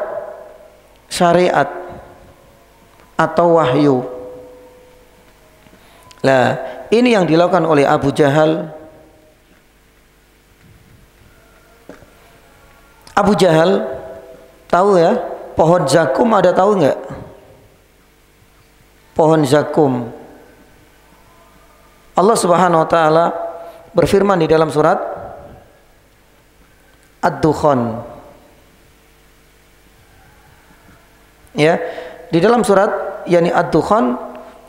syariat atau wahyu. Nah, ini yang dilakukan oleh Abu Jahal. Abu Jahal tahu ya, pohon zakum ada, tahu nggak? Pohon zakum. Allah Subhanahu wa taala berfirman di dalam surat Ad-Dukhan. Ya, di dalam surat yakni Ad-Dukhan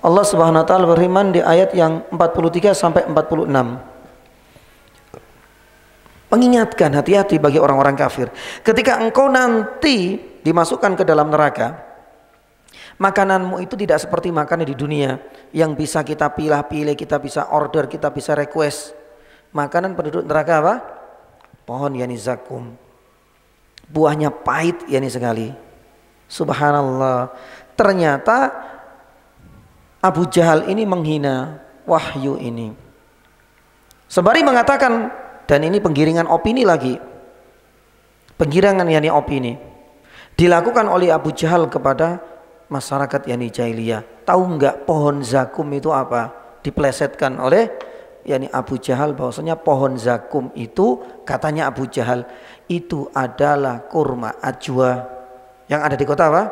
Allah Subhanahu wa taala berfirman di ayat yang 43 sampai 46. Mengingatkan, hati-hati bagi orang-orang kafir. Ketika engkau nanti dimasukkan ke dalam neraka, makananmu itu tidak seperti makanan di dunia yang bisa kita pilih-pilih, kita bisa order, kita bisa request. Makanan penduduk neraka apa? Pohon yakni zakum. Buahnya pahit yakni sekali. Subhanallah. Ternyata Abu Jahal ini menghina wahyu ini. Sembari mengatakan, dan ini penggiringan opini lagi. Penggiringan yakni opini dilakukan oleh Abu Jahal kepada masyarakat yakni jahiliyah. Tahu enggak pohon zakum itu apa? Diplesetkan oleh yakni Abu Jahal bahwasanya pohon zakum itu, katanya Abu Jahal, itu adalah kurma ajwa yang ada di kota apa?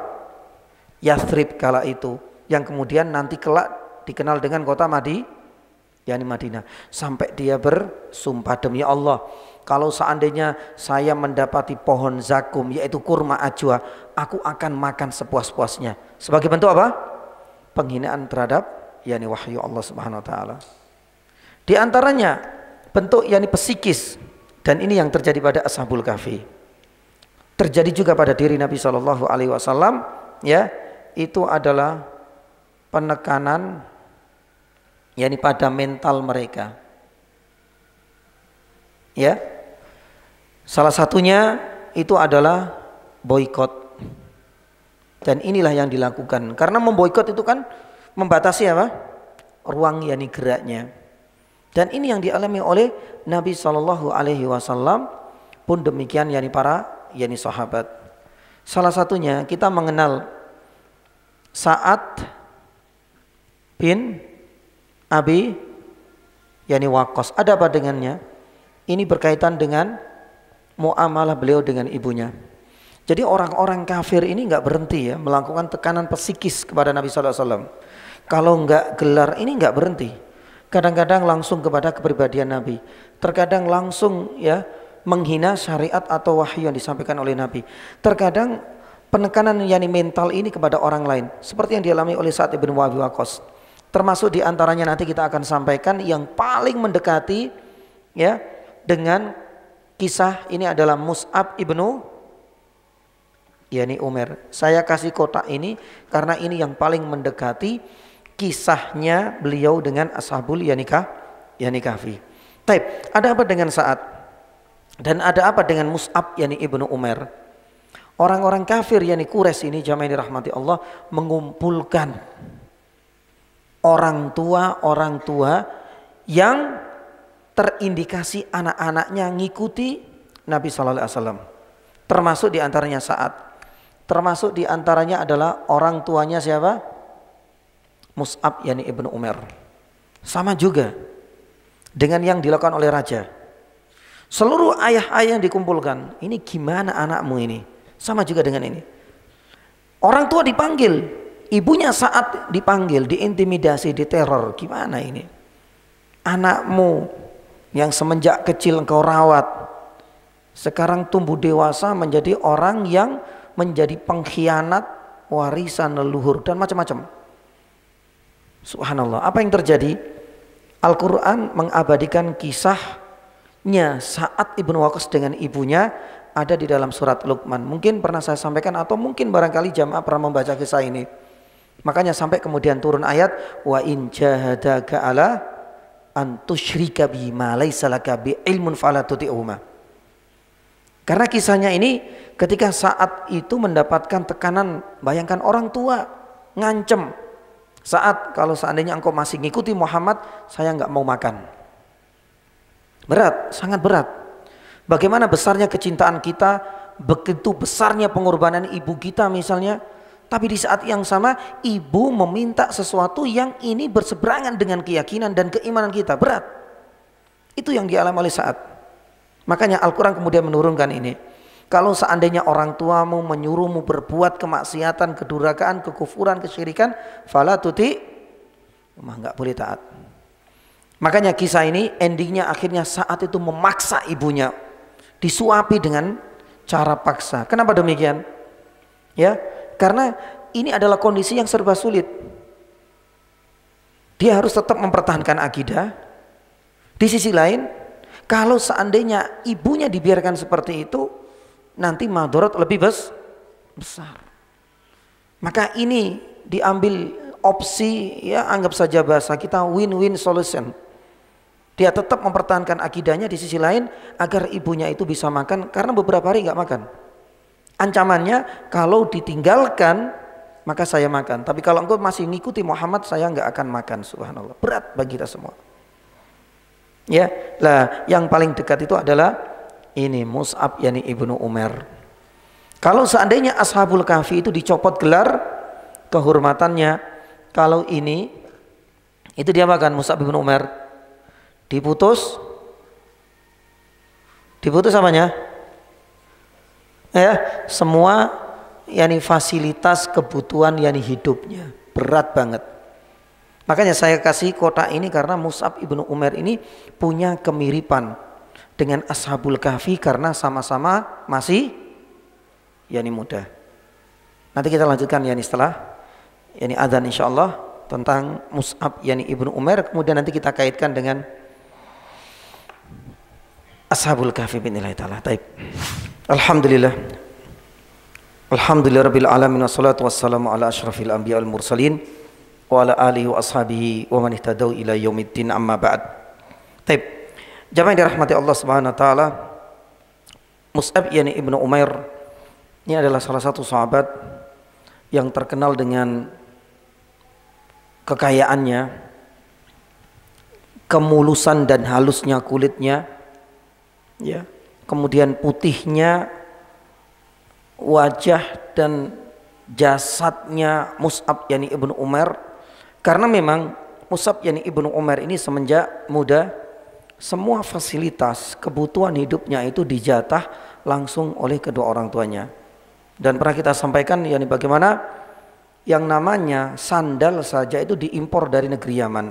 Yathrib kala itu, yang kemudian nanti kelak dikenal dengan kota Madinah. Sampai dia bersumpah, demi Allah, kalau seandainya saya mendapati pohon zakum yaitu kurma ajwa, aku akan makan sepuas-puasnya. Sebagai bentuk apa? Penghinaan terhadap wahyu Allah Subhanahu wa taala. Di antaranya bentuk psikis, dan ini yang terjadi pada Ashabul Kahfi. Terjadi juga pada diri Nabi Shallallahu alaihi wasallam, itu adalah penekanan pada mental mereka. Salah satunya itu adalah boikot. Dan inilah yang dilakukan. Karena memboikot itu kan membatasi apa? Ruang geraknya. Dan ini yang dialami oleh Nabi Shallallahu alaihi wasallam, pun demikian para sahabat. Salah satunya kita mengenal Sa'ad bin Abi Waqqas. Ada apa dengannya? Ini berkaitan dengan muamalah beliau dengan ibunya. Jadi orang-orang kafir ini nggak berhenti melakukan tekanan psikis kepada Nabi Sallallahu Alaihi Wasallam. Kalau nggak gelar ini nggak berhenti. Kadang-kadang langsung kepada kepribadian Nabi. Terkadang langsung menghina syariat atau wahyu yang disampaikan oleh Nabi. Terkadang penekanan mental ini kepada orang lain, seperti yang dialami oleh Sa'ad bin Abi Waqqas. Termasuk diantaranya nanti kita akan sampaikan yang paling mendekati dengan kisah ini adalah Mus'ab ibnu Umair. Saya kasih kotak ini karena ini yang paling mendekati kisahnya beliau dengan Ashabul Kahfi. Taib, ada apa dengan Sa'ad? Dan ada apa dengan Mus'ab ibnu Umair? Orang-orang kafir Quraisy ini, jamaah yang dirahmati Allah, mengumpulkan orang tua yang terindikasi anak-anaknya ngikuti Nabi Sallallahu Alaihi Wasallam. Termasuk diantaranya Sa'ad. Termasuk diantaranya adalah orang tuanya siapa? Mus'ab ibnu Umair. Sama juga dengan yang dilakukan oleh raja. Seluruh ayah-ayah yang dikumpulkan. Ini gimana anakmu ini? Sama juga dengan ini. Orang tua dipanggil, ibunya Sa'ad dipanggil, diintimidasi, diteror. Gimana ini? Anakmu yang semenjak kecil engkau rawat, sekarang tumbuh dewasa menjadi orang yang menjadi pengkhianat warisan leluhur dan macam-macam. Subhanallah, apa yang terjadi? Al-Quran mengabadikan kisahnya Sa'ad ibnu Waqqas dengan ibunya ada di dalam surat Luqman. Mungkin pernah saya sampaikan atau mungkin barangkali jamaah pernah membaca kisah ini. Makanya sampai kemudian turun ayat wa in jahadaka ala an tusyrika bi ma laisa laka bi ilmun fala tuti'huma. Karena kisahnya ini ketika Sa'ad itu mendapatkan tekanan, bayangkan orang tua ngancem, Sa'ad kalau seandainya engkau masih ngikuti Muhammad, saya nggak mau makan. Berat, sangat berat. Bagaimana besarnya kecintaan kita, begitu besarnya pengorbanan ibu kita misalnya, tapi di saat yang sama ibu meminta sesuatu yang ini berseberangan dengan keyakinan dan keimanan kita. Berat. Itu yang dialami oleh Sa'ad. Makanya Al-Quran kemudian menurunkan ini. Kalau seandainya orang tuamu menyuruhmu berbuat kemaksiatan, kedurhakaan, kekufuran, kesyirikan, fala tuti, nggak boleh taat. Makanya kisah ini endingnya akhirnya Sa'ad itu memaksa ibunya, disuapi dengan cara paksa. Kenapa demikian? Karena ini adalah kondisi yang serba sulit. Dia harus tetap mempertahankan akidah. Di sisi lain, kalau seandainya ibunya dibiarkan seperti itu, nanti madharat lebih besar. Maka ini diambil opsi, anggap saja bahasa kita win-win solution. Dia tetap mempertahankan akidahnya, di sisi lain agar ibunya itu bisa makan, karena beberapa hari nggak makan. Ancamannya kalau ditinggalkan maka saya makan, tapi kalau engkau masih ngikuti Muhammad saya nggak akan makan. Subhanallah, berat bagi kita semua. Yang paling dekat itu adalah ini Mus'ab ibnu Umair. Kalau seandainya Ashabul Kahfi itu dicopot gelar kehormatannya, kalau ini itu dia makan Mus'ab ibnu Umair diputus apanya? Semua fasilitas kebutuhan hidupnya, berat banget. Makanya saya kasih kotak ini karena Mus'ab ibnu Umair ini punya kemiripan dengan Ashabul Kahfi karena sama-sama masih yani muda. Nanti kita lanjutkan yani setelah yani adzan insyaallah tentang Mus'ab yani ibnu Umair, kemudian nanti kita kaitkan dengan Ashabul Kahfi bi'idznillah taala. Baik. Alhamdulillah. Alhamdulillahirabbil alamin wassalatu wassalamu ala asyrafil anbiya wal mursalin wa ala alihi wa ashabihi wa man ihtadau ila yaumiddin, amma ba'd. Baik. Jamaah yang dirahmati Allah Subhanahu wa taala, Mus'ab yani ibnu Umair ini adalah salah satu sahabat yang terkenal dengan kekayaannya, kemulusan dan halusnya kulitnya, ya, kemudian putihnya wajah dan jasadnya Mus'ab yani ibnu Umair. Karena memang Mus'ab yani ibnu Umair ini semenjak muda semua fasilitas kebutuhan hidupnya itu dijatah langsung oleh kedua orang tuanya. Dan pernah kita sampaikan yani bagaimana yang namanya sandal saja itu diimpor dari negeri Yaman.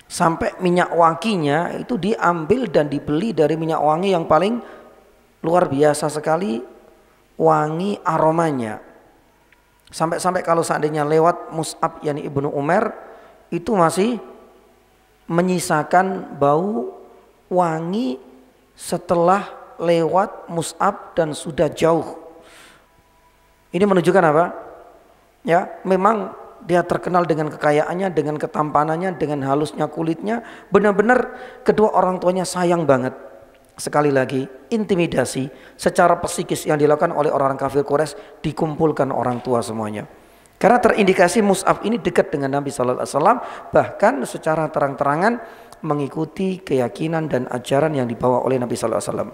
Sampai minyak wanginya itu diambil dan dibeli dari minyak wangi yang paling luar biasa sekali wangi aromanya. Sampai-sampai kalau seandainya lewat Mus'ab yani ibnu Umair itu masih menyisakan bau wangi setelah lewat Mus'ab dan sudah jauh. Ini menunjukkan apa? Ya, memang dia terkenal dengan kekayaannya, dengan ketampanannya, dengan halusnya kulitnya. Benar-benar kedua orang tuanya sayang banget. Sekali lagi, intimidasi secara psikis yang dilakukan oleh orang-orang kafir Quraisy dikumpulkan orang tua semuanya. Karena terindikasi Mus'ab ini dekat dengan Nabi Sallallahu Alaihi Wasallam, bahkan secara terang-terangan mengikuti keyakinan dan ajaran yang dibawa oleh Nabi Sallallahu Alaihi Wasallam.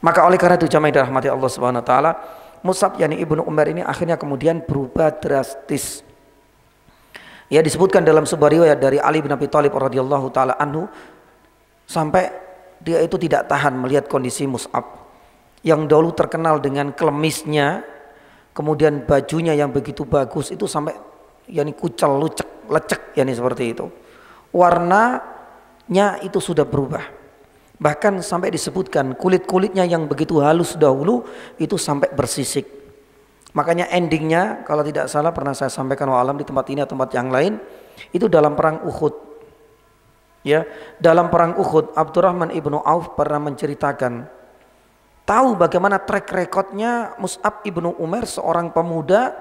Maka oleh karena itu jamaah dirahmati Allah Subhanahu Wa Taala, Mus'ab yani ibnu Umair ini akhirnya kemudian berubah drastis. Ya, disebutkan dalam sebuah riwayat dari Ali bin Abi Thalib radhiyallahu taala anhu, sampai dia itu tidak tahan melihat kondisi Mus'ab yang dahulu terkenal dengan klemisnya, kemudian bajunya yang begitu bagus itu sampai yani kucel, lecek yani seperti itu. Warnanya itu sudah berubah. Bahkan sampai disebutkan kulit-kulitnya yang begitu halus dahulu itu sampai bersisik. Makanya endingnya kalau tidak salah pernah saya sampaikan wa'alam di tempat ini atau tempat yang lain, itu dalam perang Uhud. Ya, dalam perang Uhud Abdurrahman ibnu Auf pernah menceritakan tahu bagaimana track recordnya Mus'ab ibnu Umair, seorang pemuda,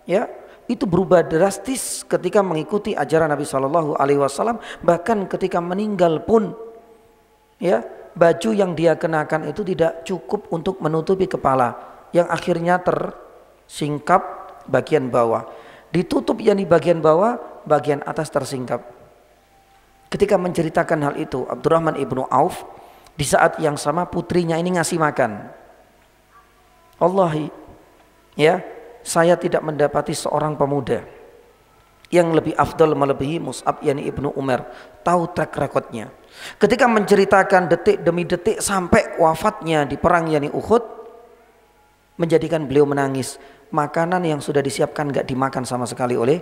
ya, itu berubah drastis ketika mengikuti ajaran Nabi Shallallahu Alaihi Wasallam. Bahkan ketika meninggal pun, ya, baju yang dia kenakan itu tidak cukup untuk menutupi kepala, yang akhirnya tersingkap bagian bawah. Ditutup yang di bagian bawah, bagian atas tersingkap. Ketika menceritakan hal itu Abdurrahman ibnu Auf, di saat yang sama putrinya ini ngasih makan. Wallahi, ya, saya tidak mendapati seorang pemuda yang lebih afdal melebihi Mus'ab yani ibnu Umair. Tahu track recordnya. Ketika menceritakan detik demi detik sampai wafatnya di perang yani Uhud, menjadikan beliau menangis. Makanan yang sudah disiapkan gak dimakan sama sekali oleh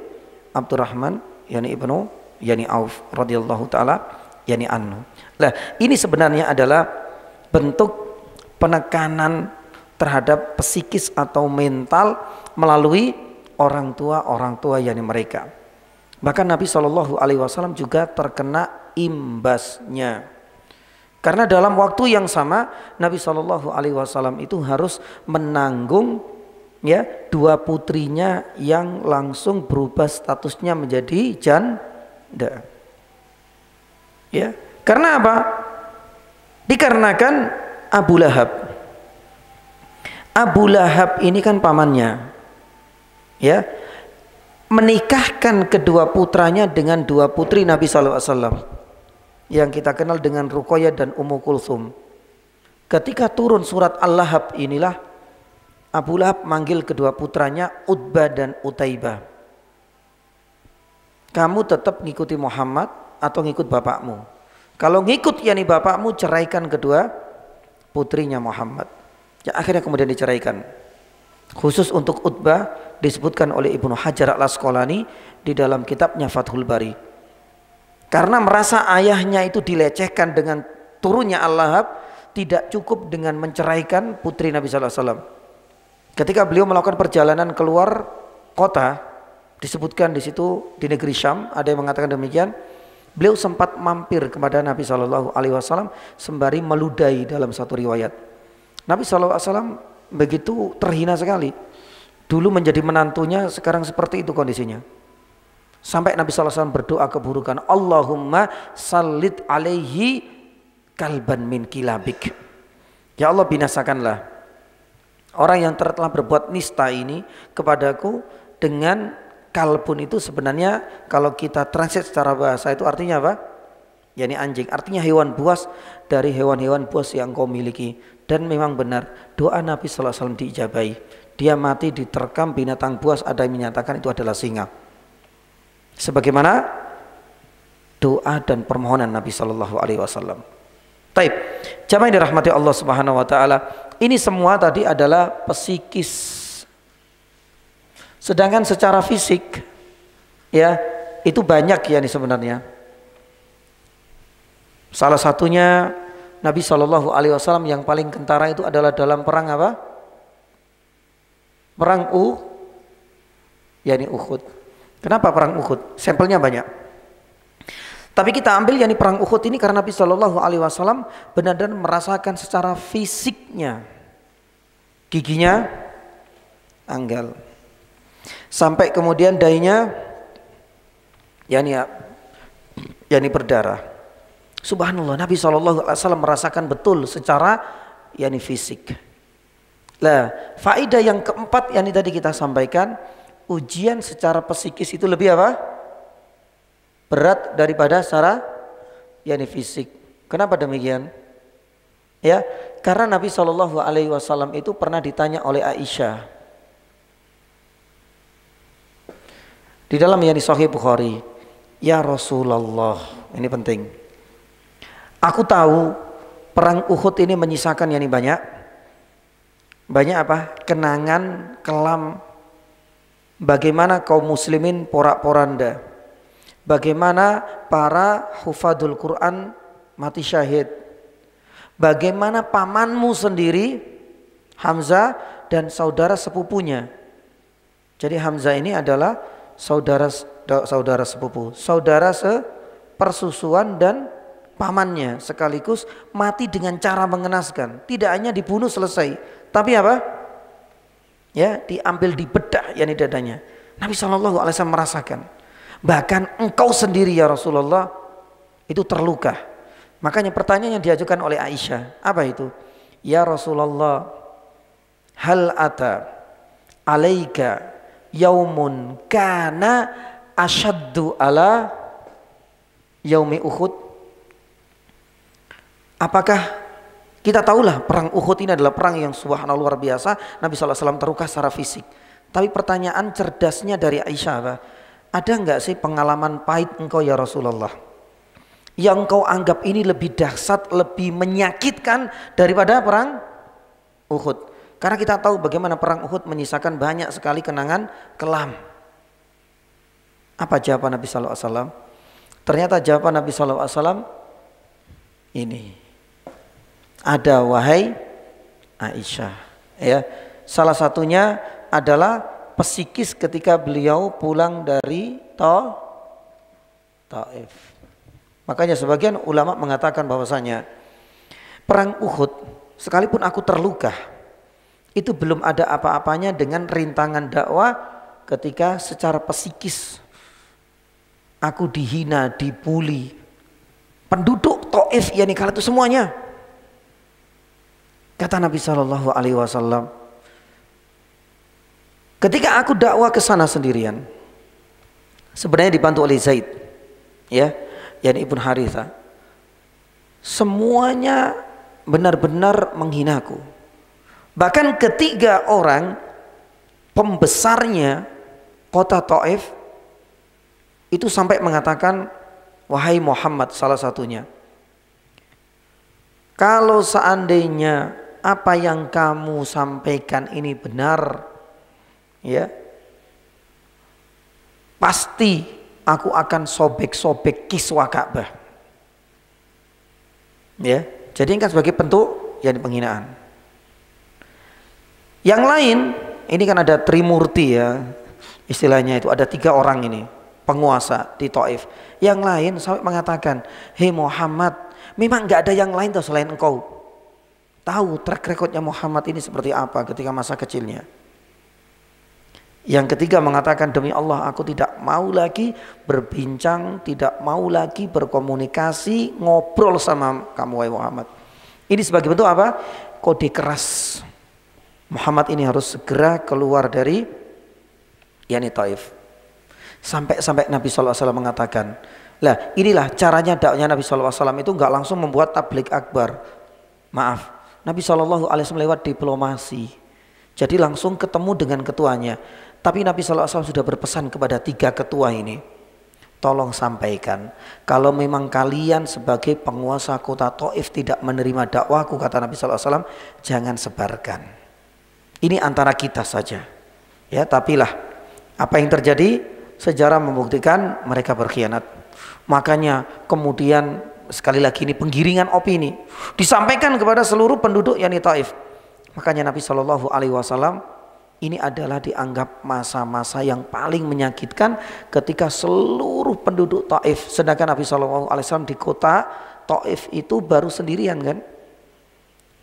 Abdurrahman yani ibnu yani Auf radhiyallahu taala yani anhu. Nah, ini sebenarnya adalah bentuk penekanan terhadap psikis atau mental melalui orang tua yani mereka. Bahkan Nabi Shallallahu Alaihi Wasallam juga terkena imbasnya. Karena dalam waktu yang sama Nabi Shallallahu Alaihi Wasallam itu harus menanggung, ya, dua putrinya yang langsung berubah statusnya menjadi janda. Ya, karena apa? Dikarenakan Abu Lahab. Abu Lahab ini kan pamannya, ya, menikahkan kedua putranya dengan dua putri Nabi Sallallahu Alaihi Wasallam yang kita kenal dengan Ruqayyah dan Ummu Kulsum. Ketika turun surat Al-Lahab inilah Abu Lahab manggil kedua putranya Utbah dan Utaibah. Kamu tetap ngikuti Muhammad atau ngikut bapakmu? Kalau ngikut yani bapakmu, ceraikan kedua putrinya Muhammad. Ya, akhirnya kemudian diceraikan. Khusus untuk Utbah disebutkan oleh Ibnu Hajar Al-Asqalani di dalam kitabnya Fathul Bari. Karena merasa ayahnya itu dilecehkan dengan turunnya Al-Lahab, tidak cukup dengan menceraikan putri Nabi sallallahu alaihi wasallam. Ketika beliau melakukan perjalanan keluar kota, disebutkan di situ di negeri Syam, ada yang mengatakan demikian, beliau sempat mampir kepada Nabi sallallahu alaihi wasallam sembari meludahi dalam satu riwayat. Nabi sallallahu alaihi wasallam begitu terhina sekali. Dulu menjadi menantunya, sekarang seperti itu kondisinya. Sampai Nabi sallallahu alaihi wasallam berdoa keburukan, Allahumma sallit alaihi kalban min kilabik. Ya Allah, binasakanlah orang yang telah berbuat nista ini kepadaku dengan kalbun. Itu sebenarnya kalau kita translate secara bahasa itu artinya apa? Yani anjing, artinya hewan buas dari hewan-hewan buas yang kau miliki. Dan memang benar doa Nabi sallallahu alaihi wasallam diijabahi. Dia mati diterkam binatang buas, ada yang menyatakan itu adalah singa. Sebagaimana doa dan permohonan Nabi sallallahu alaihi wasallam. Taib, jamaah yang dirahmati Allah Subhanahu wa taala, ini semua tadi adalah psikis. Sedangkan secara fisik ya, itu banyak ya nih sebenarnya. Salah satunya Nabi Shallallahu alaihi wasallam yang paling kentara itu adalah dalam perang apa? Perang yakni Uhud. Kenapa perang Uhud? Sampelnya banyak. Tapi kita ambil yakni perang Uhud ini karena Nabi Shallallahu alaihi wasallam benar-benar merasakan secara fisiknya, giginya anggal, sampai kemudian dahinya yakni berdarah. Subhanallah, Nabi Shallallahu alaihi wasallam merasakan betul secara yakni fisik. Lah, faedah yang keempat yakni tadi kita sampaikan, ujian secara psikis itu lebih apa? Berat daripada secara yakni fisik. Kenapa demikian? Ya, karena Nabi Shallallahu alaihi wasallam itu pernah ditanya oleh Aisyah di dalam yakni Sahih Bukhari, ya Rasulullah, ini penting. Aku tahu perang Uhud ini menyisakan yakni banyak apa? Kenangan kelam. Bagaimana kaum muslimin porak-poranda. Bagaimana para hufadul Quran mati syahid. Bagaimana pamanmu sendiri Hamzah dan saudara sepupunya. Jadi Hamzah ini adalah saudara sepupu, saudara sepersusuan dan pamannya sekaligus mati dengan cara mengenaskan. Tidak hanya dibunuh selesai, tapi apa? Ya, diambil di bedah yakni dadanya. Nabi Shallallahu alaihi wasallam merasakan. Bahkan engkau sendiri ya Rasulullah itu terluka. Makanya pertanyaan yang diajukan oleh Aisyah, apa itu? Ya Rasulullah, hal ata alaika yaumun kana asyaddu ala yaumi Uhud? Apakah kita tahulah perang Uhud ini adalah perang yang subhanallah luar biasa. Nabi SAW terluka secara fisik. Tapi pertanyaan cerdasnya dari Aisyah apa? Ada enggak sih pengalaman pahit engkau ya Rasulullah yang engkau anggap ini lebih dahsyat, lebih menyakitkan daripada perang Uhud? Karena kita tahu bagaimana perang Uhud menyisakan banyak sekali kenangan kelam. Apa jawaban Nabi sallallahu alaihi wasallam? Ternyata jawaban Nabi sallallahu alaihi wasallam ini. Ada, wahai Aisyah, ya. Salah satunya adalah psikis ketika beliau pulang dari Taif. Makanya sebagian ulama mengatakan bahwasanya perang Uhud sekalipun aku terluka, itu belum ada apa-apanya dengan rintangan dakwah ketika secara psikis aku dihina, dibully. Penduduk Taif yakni kala itu semuanya. Kata Nabi Shallallahu alaihi wasallam, ketika aku dakwah ke sana sendirian, sebenarnya dibantu oleh Zaid, ya, yakni Ibnu Haritha. Semuanya benar-benar menghinaku. Bahkan ketiga orang pembesarnya kota Taif itu sampai mengatakan, wahai Muhammad, salah satunya, kalau seandainya apa yang kamu sampaikan ini benar, ya, pasti aku akan sobek-sobek kiswa Ka'bah. Ya, jadi kan sebagai bentuk yang penghinaan. Yang lain, ini kan ada Trimurti ya, istilahnya itu ada 3 orang ini penguasa di Taif. Yang lain sampai mengatakan, hei Muhammad, memang nggak ada yang lain tuh selain engkau. Tahu track recordnya Muhammad ini seperti apa ketika masa kecilnya. Yang ketiga mengatakan, demi Allah aku tidak mau lagi berbincang, tidak mau lagi berkomunikasi, ngobrol sama kamu wahai Muhammad. Ini sebagai bentuk apa? Kode keras. Muhammad ini harus segera keluar dari Taif. Sampai Nabi SAW mengatakan, lah inilah caranya dakwahnya Nabi SAW itu nggak langsung membuat tabligh akbar. Maaf, Nabi SAW lewat diplomasi. Jadi langsung ketemu dengan ketuanya. Tapi Nabi SAW sudah berpesan kepada 3 ketua ini, tolong sampaikan, kalau memang kalian sebagai penguasa kota Taif tidak menerima dakwahku, kata Nabi SAW, jangan sebarkan. Ini antara kita saja. Ya, tapilah apa yang terjadi, sejarah membuktikan mereka berkhianat. Makanya kemudian sekali lagi ini penggiringan opini disampaikan kepada seluruh penduduk Taif. Makanya Nabi SAW ini adalah dianggap masa-masa yang paling menyakitkan ketika seluruh penduduk Taif, sedangkan Nabi SAW di kota Taif itu baru sendirian kan.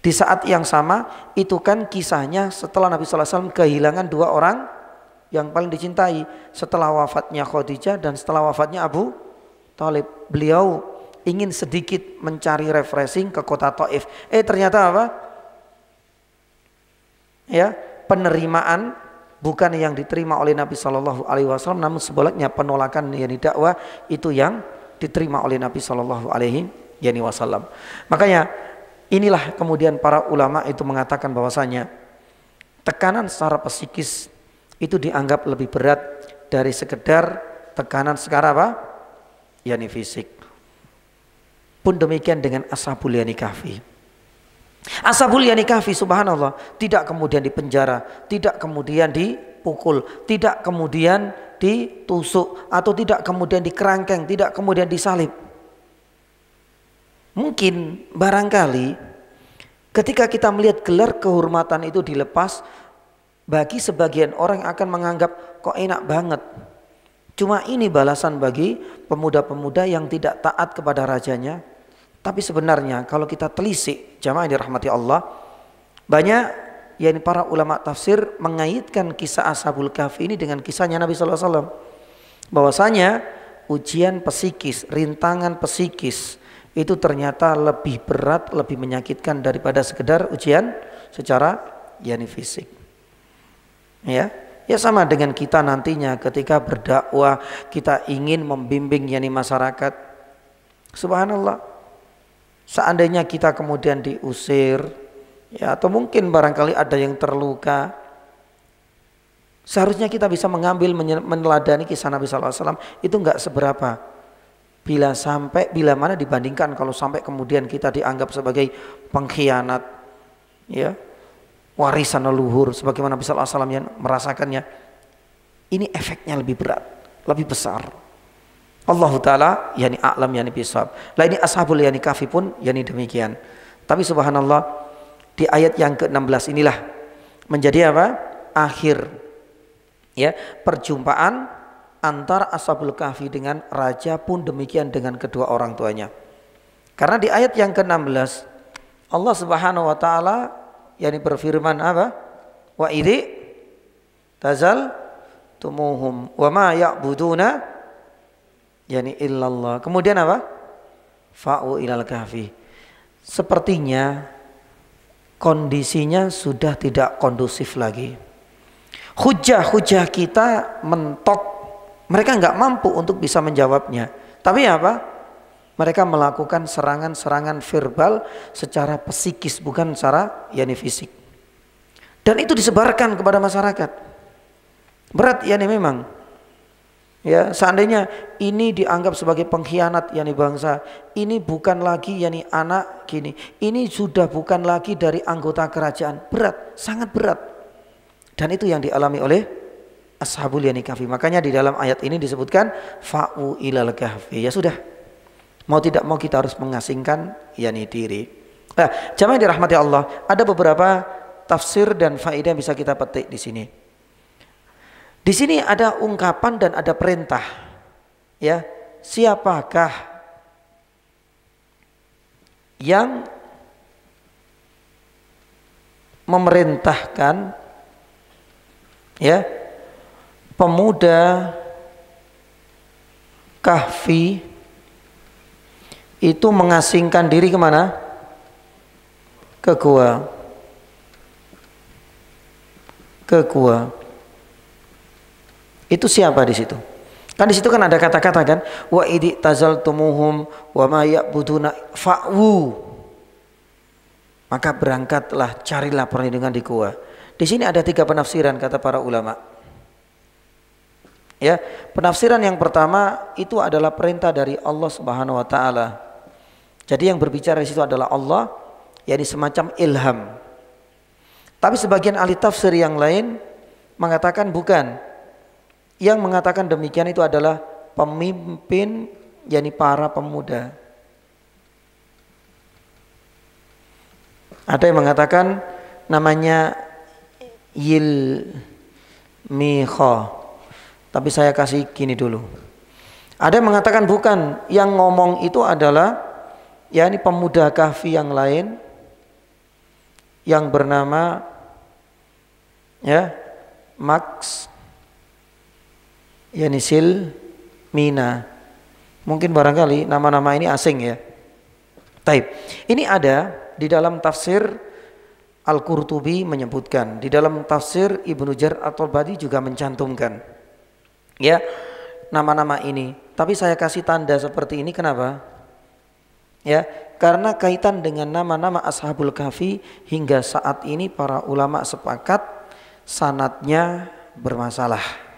Di saat yang sama itu kan kisahnya setelah Nabi SAW kehilangan 2 orang yang paling dicintai, setelah wafatnya Khadijah dan setelah wafatnya Abu Thalib. Beliau ingin sedikit mencari refreshing ke kota Taif. Ternyata apa? Ya, penerimaan bukan yang diterima oleh Nabi SAW, namun sebaliknya penolakan dakwah itu yang diterima oleh Nabi SAW. Makanya inilah kemudian para ulama itu mengatakan bahwasanya tekanan secara psikis itu dianggap lebih berat dari sekedar tekanan secara apa? Fisik. Pun demikian dengan Ashabul Kahfi. Ashabul Kahfi subhanallah tidak kemudian dipenjara, tidak kemudian dipukul, tidak kemudian ditusuk, atau tidak kemudian dikerangkeng, tidak kemudian disalib. Mungkin barangkali ketika kita melihat gelar kehormatan itu dilepas, bagi sebagian orang akan menganggap kok enak banget. Cuma ini balasan bagi pemuda-pemuda yang tidak taat kepada rajanya. Tapi sebenarnya kalau kita telisik, jamaah yang dirahmati Allah, banyak para ulama tafsir mengaitkan kisah Ashabul Kahfi ini dengan kisahnya Nabi SAW. Bahwasanya ujian psikis, rintangan psikis itu ternyata lebih berat, lebih menyakitkan daripada sekedar ujian secara fisik. Ya sama dengan kita nantinya ketika berdakwah, kita ingin membimbing masyarakat. Subhanallah, seandainya kita kemudian diusir, ya atau mungkin barangkali ada yang terluka, seharusnya kita bisa mengambil meneladani kisah Nabi SAW. Itu enggak seberapa. Bila mana dibandingkan kalau sampai kemudian kita dianggap sebagai pengkhianat, ya, warisan leluhur sebagaimana Nabi SAW yang merasakannya. Ini efeknya lebih berat, lebih besar. Allah Ta'ala a'lam bisawab. Lah ini Ashabul Kahfi pun demikian. Tapi subhanallah, di ayat yang ke-16 inilah menjadi apa? Akhir ya perjumpaan antara Ashabul Kahfi dengan raja, pun demikian dengan kedua orang tuanya. Karena di ayat yang ke-16 Allah Subhanahu wa taala berfirman apa? Wa idzi tazal tumuhum wa ma ya'buduna illallah. Kemudian apa? Fa'u ilal kahfi. Sepertinya kondisinya sudah tidak kondusif lagi. Hujah-hujah kita mentok. Mereka nggak mampu untuk bisa menjawabnya. Tapi apa? Mereka melakukan serangan-serangan verbal secara psikis, bukan secara fisik. Dan itu disebarkan kepada masyarakat. Berat memang. Ya, seandainya ini dianggap sebagai pengkhianat bangsa, ini bukan lagi anak gini, ini sudah bukan lagi dari anggota kerajaan. Berat, sangat berat. Dan itu yang dialami oleh ashabul yani kahfi. Makanya di dalam ayat ini disebutkan fa'u ilal kahfi. Ya sudah, mau tidak mau kita harus mengasingkan yani diri. Nah, jamaah yang dirahmati Allah, ada beberapa tafsir dan faedah yang bisa kita petik di sini. Di sini ada ungkapan dan ada perintah. Ya, siapakah yang memerintahkan ya pemuda kahfi itu mengasingkan diri kemana? Ke gua. Ke gua. Itu siapa di situ? Kan di situ kan ada kata-kata kan, wa idi tazaltumuhum wa ma ya'buduna fa'wu. Maka berangkatlah, carilah perlindungan di gua. Di sini ada 3 penafsiran kata para ulama. Ya, penafsiran yang pertama itu adalah perintah dari Allah Subhanahu wa taala. Jadi yang berbicara di situ adalah Allah, yakni semacam ilham. Tapi sebagian ahli tafsir yang lain mengatakan bukan. Yang mengatakan demikian itu adalah pemimpin, yakni para pemuda. Ada yang mengatakan namanya Yilmikha. Tapi saya kasih gini dulu. Ada yang mengatakan bukan, yang ngomong itu adalah yakni pemuda kahfi yang lain yang bernama ya Max yakni Silmina. Mungkin barangkali nama-nama ini asing ya. Taib. Ini ada di dalam tafsir Al-Qurtubi menyebutkan, di dalam tafsir Ibnu Jarir At-Tabari juga mencantumkan ya nama-nama ini. Tapi saya kasih tanda seperti ini kenapa? Ya, karena kaitan dengan nama-nama Ashabul Kahfi hingga saat ini para ulama sepakat sanadnya bermasalah.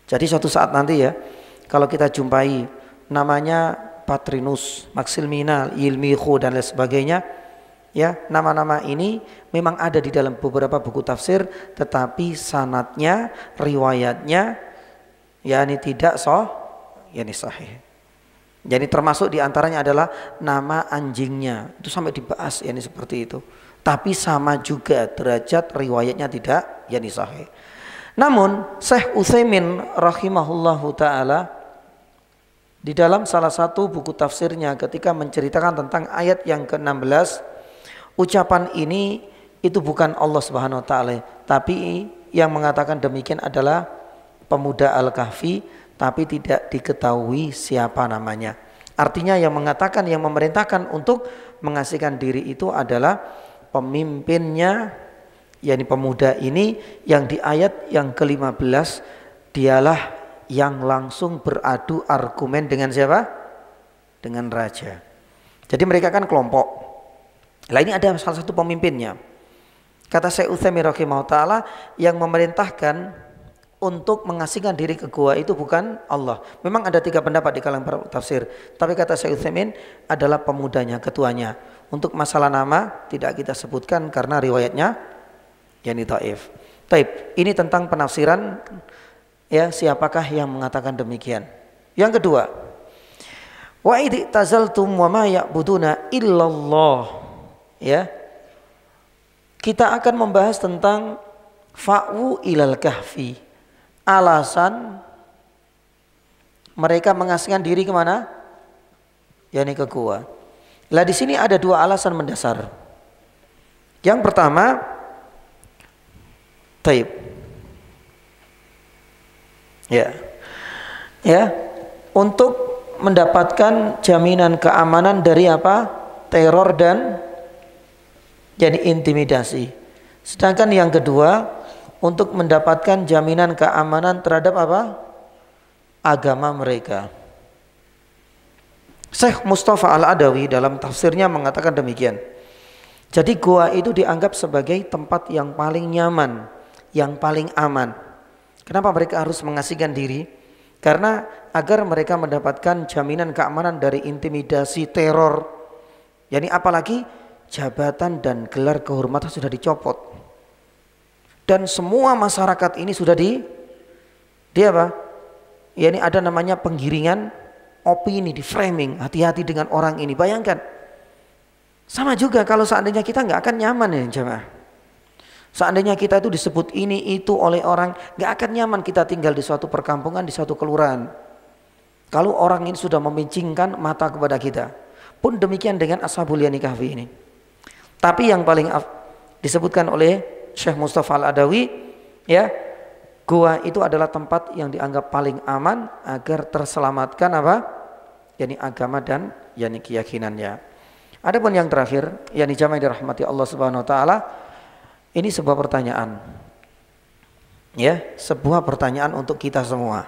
Jadi suatu saat nanti ya, kalau kita jumpai namanya Patrinus, Maxilmina, Yilmikhu dan lain sebagainya, ya nama-nama ini memang ada di dalam beberapa buku tafsir, tetapi sanadnya, riwayatnya, yakni tidak yakni sahih. Jadi termasuk diantaranya adalah nama anjingnya, itu sampai dibahas, yakni seperti itu. Tapi sama juga derajat riwayatnya tidak, yakni sahih. Namun Syekh Utsaimin rahimahullahu taala di dalam salah satu buku tafsirnya ketika menceritakan tentang ayat yang ke-16, ucapan ini itu bukan Allah Subhanahu wa taala, tapi yang mengatakan demikian adalah pemuda Al-Kahfi, tapi tidak diketahui siapa namanya. Artinya yang mengatakan, yang memerintahkan untuk mengasihkan diri itu adalah pemimpinnya, yakni pemuda ini yang di ayat yang ke-15 dialah yang langsung beradu argumen dengan siapa? Dengan raja. Jadi mereka kan kelompok. Lah ini ada salah satu pemimpinnya. Kata Syekh Utsaimin rahimahullah taala, yang memerintahkan untuk mengasingkan diri ke gua itu bukan Allah. Memang ada 3 pendapat di kalangan para tafsir, tapi kata Syekh Utsaimin adalah pemudanya, ketuanya. Untuk masalah nama tidak kita sebutkan karena riwayatnya yakni dhaif. Taib, ini tentang penafsiran ya, siapakah yang mengatakan demikian. Yang kedua, wa idh tazaltum wa ma ya'buduna illallah. Ya. Kita akan membahas tentang fa'wu ilal kahfi. Alasan mereka mengasingkan diri kemana? yakni ke gua. Lah di sini ada 2 alasan mendasar. Yang pertama, taib. Ya, untuk mendapatkan jaminan keamanan dari apa? Teror dan jadi intimidasi. Sedangkan yang kedua, untuk mendapatkan jaminan keamanan terhadap apa? Agama mereka. Syekh Mustafa Al-Adawi dalam tafsirnya mengatakan demikian. Jadi gua itu dianggap sebagai tempat yang paling nyaman, yang paling aman. Kenapa mereka harus mengasingkan diri? Karena agar mereka mendapatkan jaminan keamanan dari intimidasi, teror. Yani apalagi jabatan dan gelar kehormatan sudah dicopot. Dan semua masyarakat ini sudah Dia apa? Ya ini ada namanya penggiringan opini, di framing. Hati-hati dengan orang ini. Bayangkan, sama juga kalau seandainya kita nggak akan nyaman ya jemaah. Seandainya kita itu disebut ini itu oleh orang, nggak akan nyaman kita tinggal di suatu perkampungan, di suatu kelurahan. Kalau orang ini sudah memincingkan mata kepada kita. Pun demikian dengan Ashabul Yani Kahfi ini. Tapi yang paling disebutkan oleh Syekh Mustafa Al-Adawi, ya, gua itu adalah tempat yang dianggap paling aman agar terselamatkan apa? Yani agama dan yani keyakinannya. Adapun yang terakhir, yani jamaah dirahmati Allah Subhanahu wa taala, ini sebuah pertanyaan. Ya, sebuah pertanyaan untuk kita semua.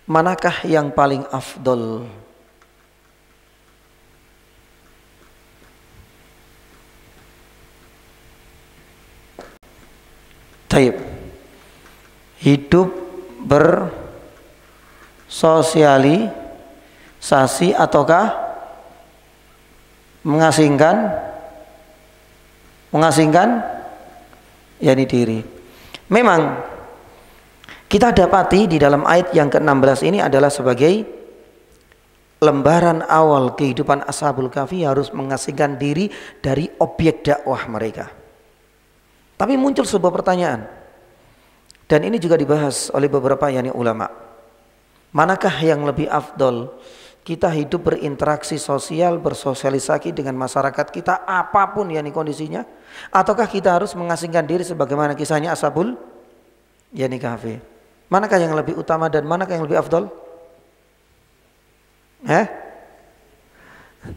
Manakah yang paling afdol? Taib. Hidup bersosialisasi ataukah mengasingkan yakni diri. Memang kita dapati di dalam ayat yang ke-16 ini adalah sebagai lembaran awal kehidupan Ashabul Kahfi harus mengasingkan diri dari objek dakwah mereka. Tapi muncul sebuah pertanyaan, dan ini juga dibahas oleh beberapa yani ulama. Manakah yang lebih afdol? Kita hidup berinteraksi sosial, bersosialisasi dengan masyarakat kita apapun yani kondisinya, ataukah kita harus mengasingkan diri sebagaimana kisahnya Ashabul Yani Kahfi? Manakah yang lebih utama dan manakah yang lebih afdol?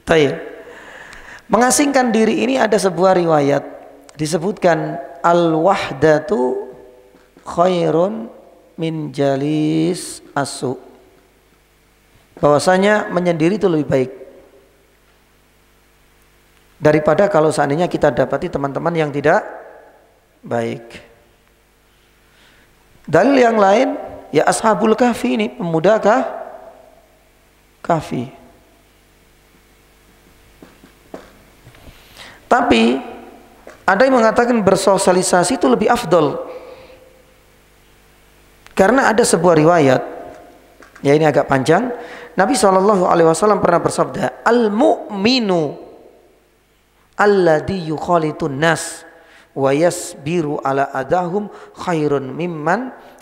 Taib. Mengasingkan diri ini ada sebuah riwayat disebutkan al-wahdatu khairun min jalis asu, bahwasanya menyendiri itu lebih baik daripada kalau seandainya kita dapati teman-teman yang tidak baik. Dalil yang lain, ya Ashabul Kahfi ini pemuda kahfi. Tapi ada yang mengatakan bersosialisasi itu lebih afdol, karena ada sebuah riwayat, ya ini agak panjang. Nabi SAW pernah bersabda, al-mu'minu alladhi yukhalitun nas wa yasbiru ala adahum khairun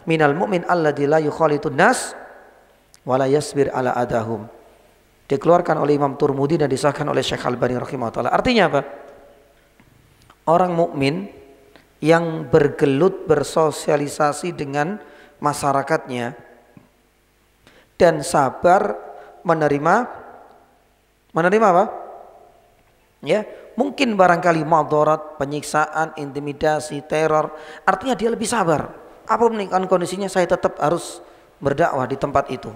minal mu'min alladhi la yukhalitun nas wa la yasbir ala adahum. Dikeluarkan oleh Imam Turmudi dan disahkan oleh Syekh Albani rahimahullah. Artinya apa? Orang mukmin yang bergelut bersosialisasi dengan masyarakatnya dan sabar menerima apa? Ya, mungkin barangkali madarat, penyiksaan, intimidasi, teror. Artinya dia lebih sabar. Apapun kondisinya, saya tetap harus berdakwah di tempat itu.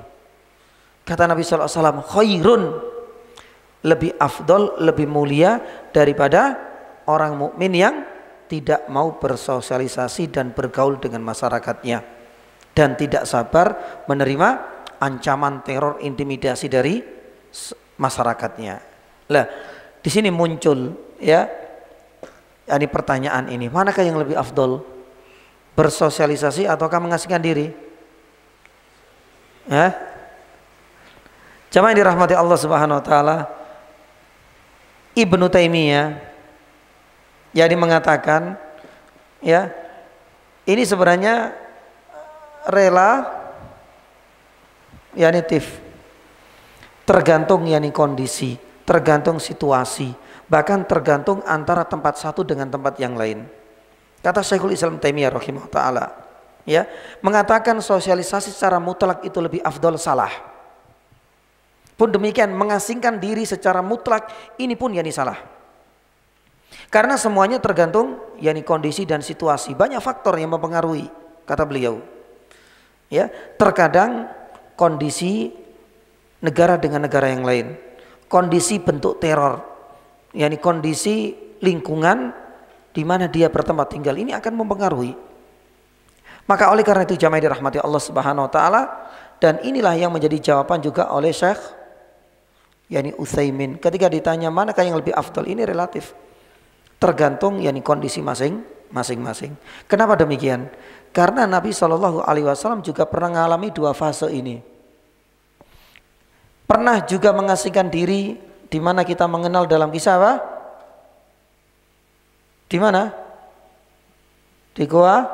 Kata Nabi SAW, khairun, lebih afdol, lebih mulia daripada orang mukmin yang tidak mau bersosialisasi dan bergaul dengan masyarakatnya dan tidak sabar menerima ancaman teror, intimidasi dari masyarakatnya. Lah, di sini muncul ya, ini pertanyaan ini, manakah yang lebih afdol? Bersosialisasi ataukah mengasingkan diri? Jamaah yang dirahmati Allah Subhanahu wa taala, Ibnu Taimiyah jadi mengatakan, ya, ini sebenarnya relatif, tergantung yani kondisi, tergantung situasi, bahkan tergantung antara tempat satu dengan tempat yang lain. Kata Syekhul Islam Taimiyah rahimahullah taala, ya, mengatakan sosialisasi secara mutlak itu lebih afdol salah. Pun demikian mengasingkan diri secara mutlak ini pun yani salah. Karena semuanya tergantung yakni kondisi dan situasi. Banyak faktor yang mempengaruhi, kata beliau. Ya, terkadang kondisi negara dengan negara yang lain, kondisi bentuk teror, yakni kondisi lingkungan di mana dia bertempat tinggal, ini akan mempengaruhi. Maka oleh karena itu jamaah dirahmati Allah Subhanahu wa taala, dan inilah yang menjadi jawaban juga oleh Syekh yakni Utsaimin ketika ditanya manakah yang lebih afdal, ini relatif. Tergantung yakni kondisi masing-masing. Kenapa demikian? Karena Nabi Shallallahu Alaihi Wasallam juga pernah mengalami dua fase ini. Pernah juga mengasingkan diri, di mana kita mengenal dalam kisah apa? Di mana? Di Gua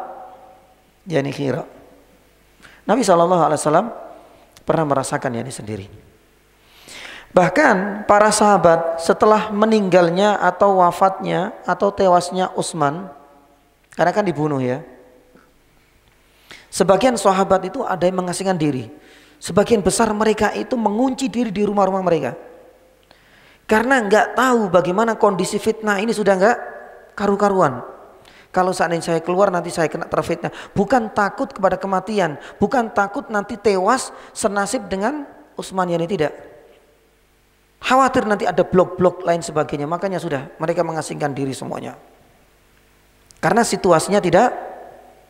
Yani Hira. Nabi Shallallahu Alaihi Wasallam pernah merasakan ini sendiri. Bahkan para sahabat setelah meninggalnya atau wafatnya atau tewasnya Utsman, karena kan dibunuh ya. Sebagian sahabat itu ada yang mengasingkan diri. Sebagian besar mereka itu mengunci diri di rumah-rumah mereka. Karena nggak tahu bagaimana kondisi fitnah ini sudah nggak karu-karuan. Kalau seandainya saya keluar nanti saya kena terfitnah. Bukan takut kepada kematian, bukan takut nanti tewas senasib dengan Utsman, yani tidak. Khawatir nanti ada blok-blok lain sebagainya. Makanya sudah mereka mengasingkan diri semuanya. Karena situasinya tidak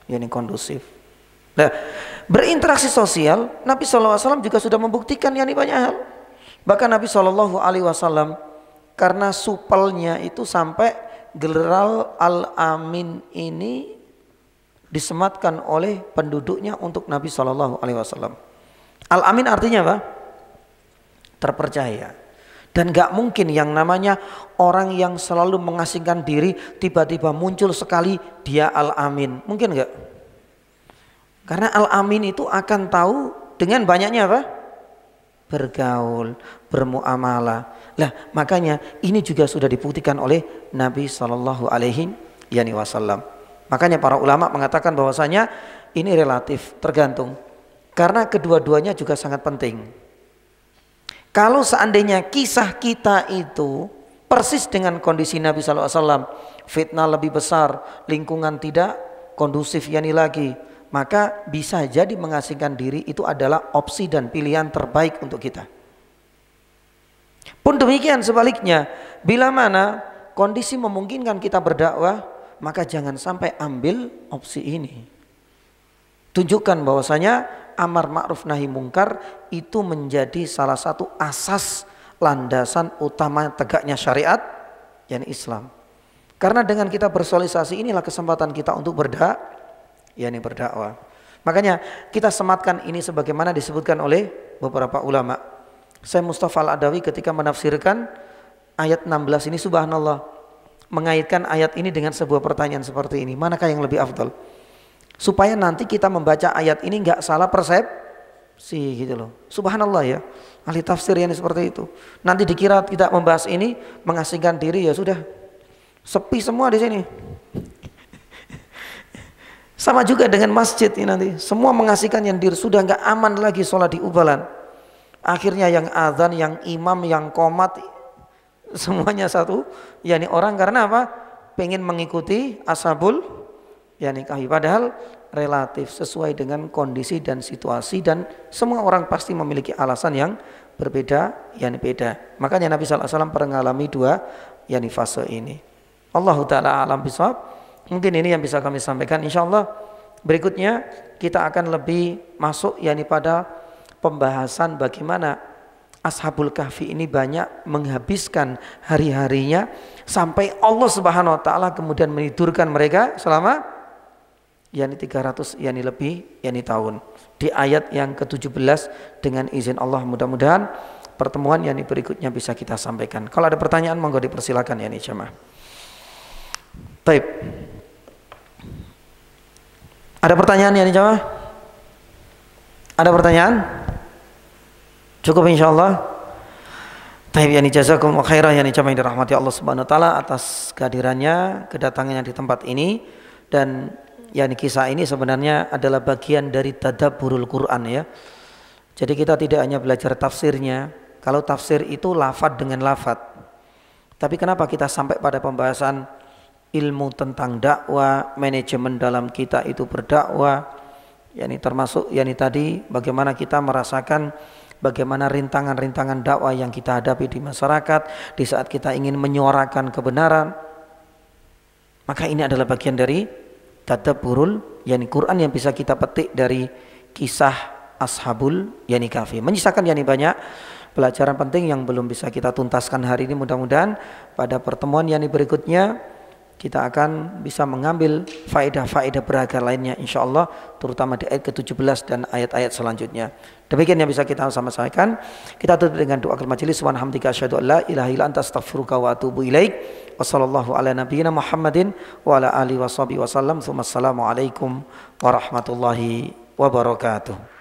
yani kondusif. Nah, berinteraksi sosial Nabi SAW juga sudah membuktikan yani banyak hal. Bahkan Nabi SAW karena supelnya itu sampai General Al-Amin ini disematkan oleh penduduknya untuk Nabi SAW. Al-Amin artinya apa? Terpercaya. Dan gak mungkin yang namanya orang yang selalu mengasingkan diri tiba-tiba muncul sekali dia Al-Amin. Mungkin gak? Karena Al-Amin itu akan tahu dengan banyaknya apa? Bergaul, bermuamalah. Lah makanya ini juga sudah dibuktikan oleh Nabi Shallallahu Alaihi Wasallam. Makanya para ulama mengatakan bahwasanya ini relatif, tergantung. Karena kedua-duanya juga sangat penting. Kalau seandainya kisah kita itu persis dengan kondisi Nabi Shallallahu Alaihi Wasallam, fitnah lebih besar, lingkungan tidak kondusif yani lagi, maka bisa jadi mengasingkan diri itu adalah opsi dan pilihan terbaik untuk kita. Pun demikian sebaliknya, bila mana kondisi memungkinkan kita berdakwah, maka jangan sampai ambil opsi ini. Tunjukkan bahwasanya amar ma'ruf nahi mungkar itu menjadi salah satu asas landasan utama tegaknya syariat yakni Islam. Karena dengan kita bersosialisasi inilah kesempatan kita untuk berdakwah. Makanya kita sematkan ini sebagaimana disebutkan oleh beberapa ulama. Syekh Mustafa Al-Adawi ketika menafsirkan ayat 16 ini, subhanallah, mengaitkan ayat ini dengan sebuah pertanyaan seperti ini, manakah yang lebih afdal? Supaya nanti kita membaca ayat ini nggak salah persepsi gitu loh. Subhanallah ya, ahli tafsir yang seperti itu. Nanti dikira kita membahas ini mengasingkan diri, ya sudah sepi semua di sini. Sama juga dengan masjid ini nanti, semua mengasihkan yang diri, sudah nggak aman lagi sholat di ubalan. Akhirnya yang azan, yang imam, yang qomat semuanya satu, yakni orang karena apa? Pengen mengikuti ashabul yakni kahfi, padahal relatif sesuai dengan kondisi dan situasi, dan semua orang pasti memiliki alasan yang berbeda, yakni beda. Makanya Nabi sallallahu alaihi wasallam pernah mengalami dua yakni fase ini. Allahu taala alam bisawab. Mungkin ini yang bisa kami sampaikan. Insyaallah berikutnya kita akan lebih masuk yakni pada pembahasan bagaimana Ashabul Kahfi ini banyak menghabiskan hari-harinya sampai Allah Subhanahu wa taala kemudian menidurkan mereka selama yakni 300 yakni lebih yakni tahun. Di ayat yang ke-17 dengan izin Allah, mudah-mudahan pertemuan yakni berikutnya bisa kita sampaikan. Kalau ada pertanyaan monggo dipersilakan yakni jemaah. Baik. Ada pertanyaan yakni jemaah? Ada pertanyaan? Cukup insyaallah. Baik, yani jazakumullah khairan yani jamaah yang dirahmati Allah Subhanahu wa taala atas kehadirannya, kedatangannya di tempat ini, dan yani kisah ini sebenarnya adalah bagian dari tadabburul Quran ya. Jadi kita tidak hanya belajar tafsirnya. Kalau tafsir itu lafadz dengan lafadz. Tapi kenapa kita sampai pada pembahasan ilmu tentang dakwah, manajemen dalam kita itu berdakwah, yani termasuk yani tadi bagaimana kita merasakan bagaimana rintangan-rintangan dakwah yang kita hadapi di masyarakat di saat kita ingin menyuarakan kebenaran. Maka ini adalah bagian dari tadabburul yani Quran yang bisa kita petik dari kisah Ashabul yani Kahfi. Menyisakan yani banyak pelajaran penting yang belum bisa kita tuntaskan hari ini. Mudah-mudahan pada pertemuan yani berikutnya kita akan bisa mengambil faedah-faedah berharga lainnya insyaallah, terutama di ayat ke-17 dan ayat-ayat selanjutnya. Demikian yang bisa kita sampaikan. Kita tutup dengan doa majelis. Wa hamdika asyhadu an la ilaha illa anta astaghfiruka wa atubu ilaik. Wassallallahu ala nabiyyina Muhammadin wa ala alihi washabihi wasallam. Assalamu alaikum warahmatullahi wabarakatuh.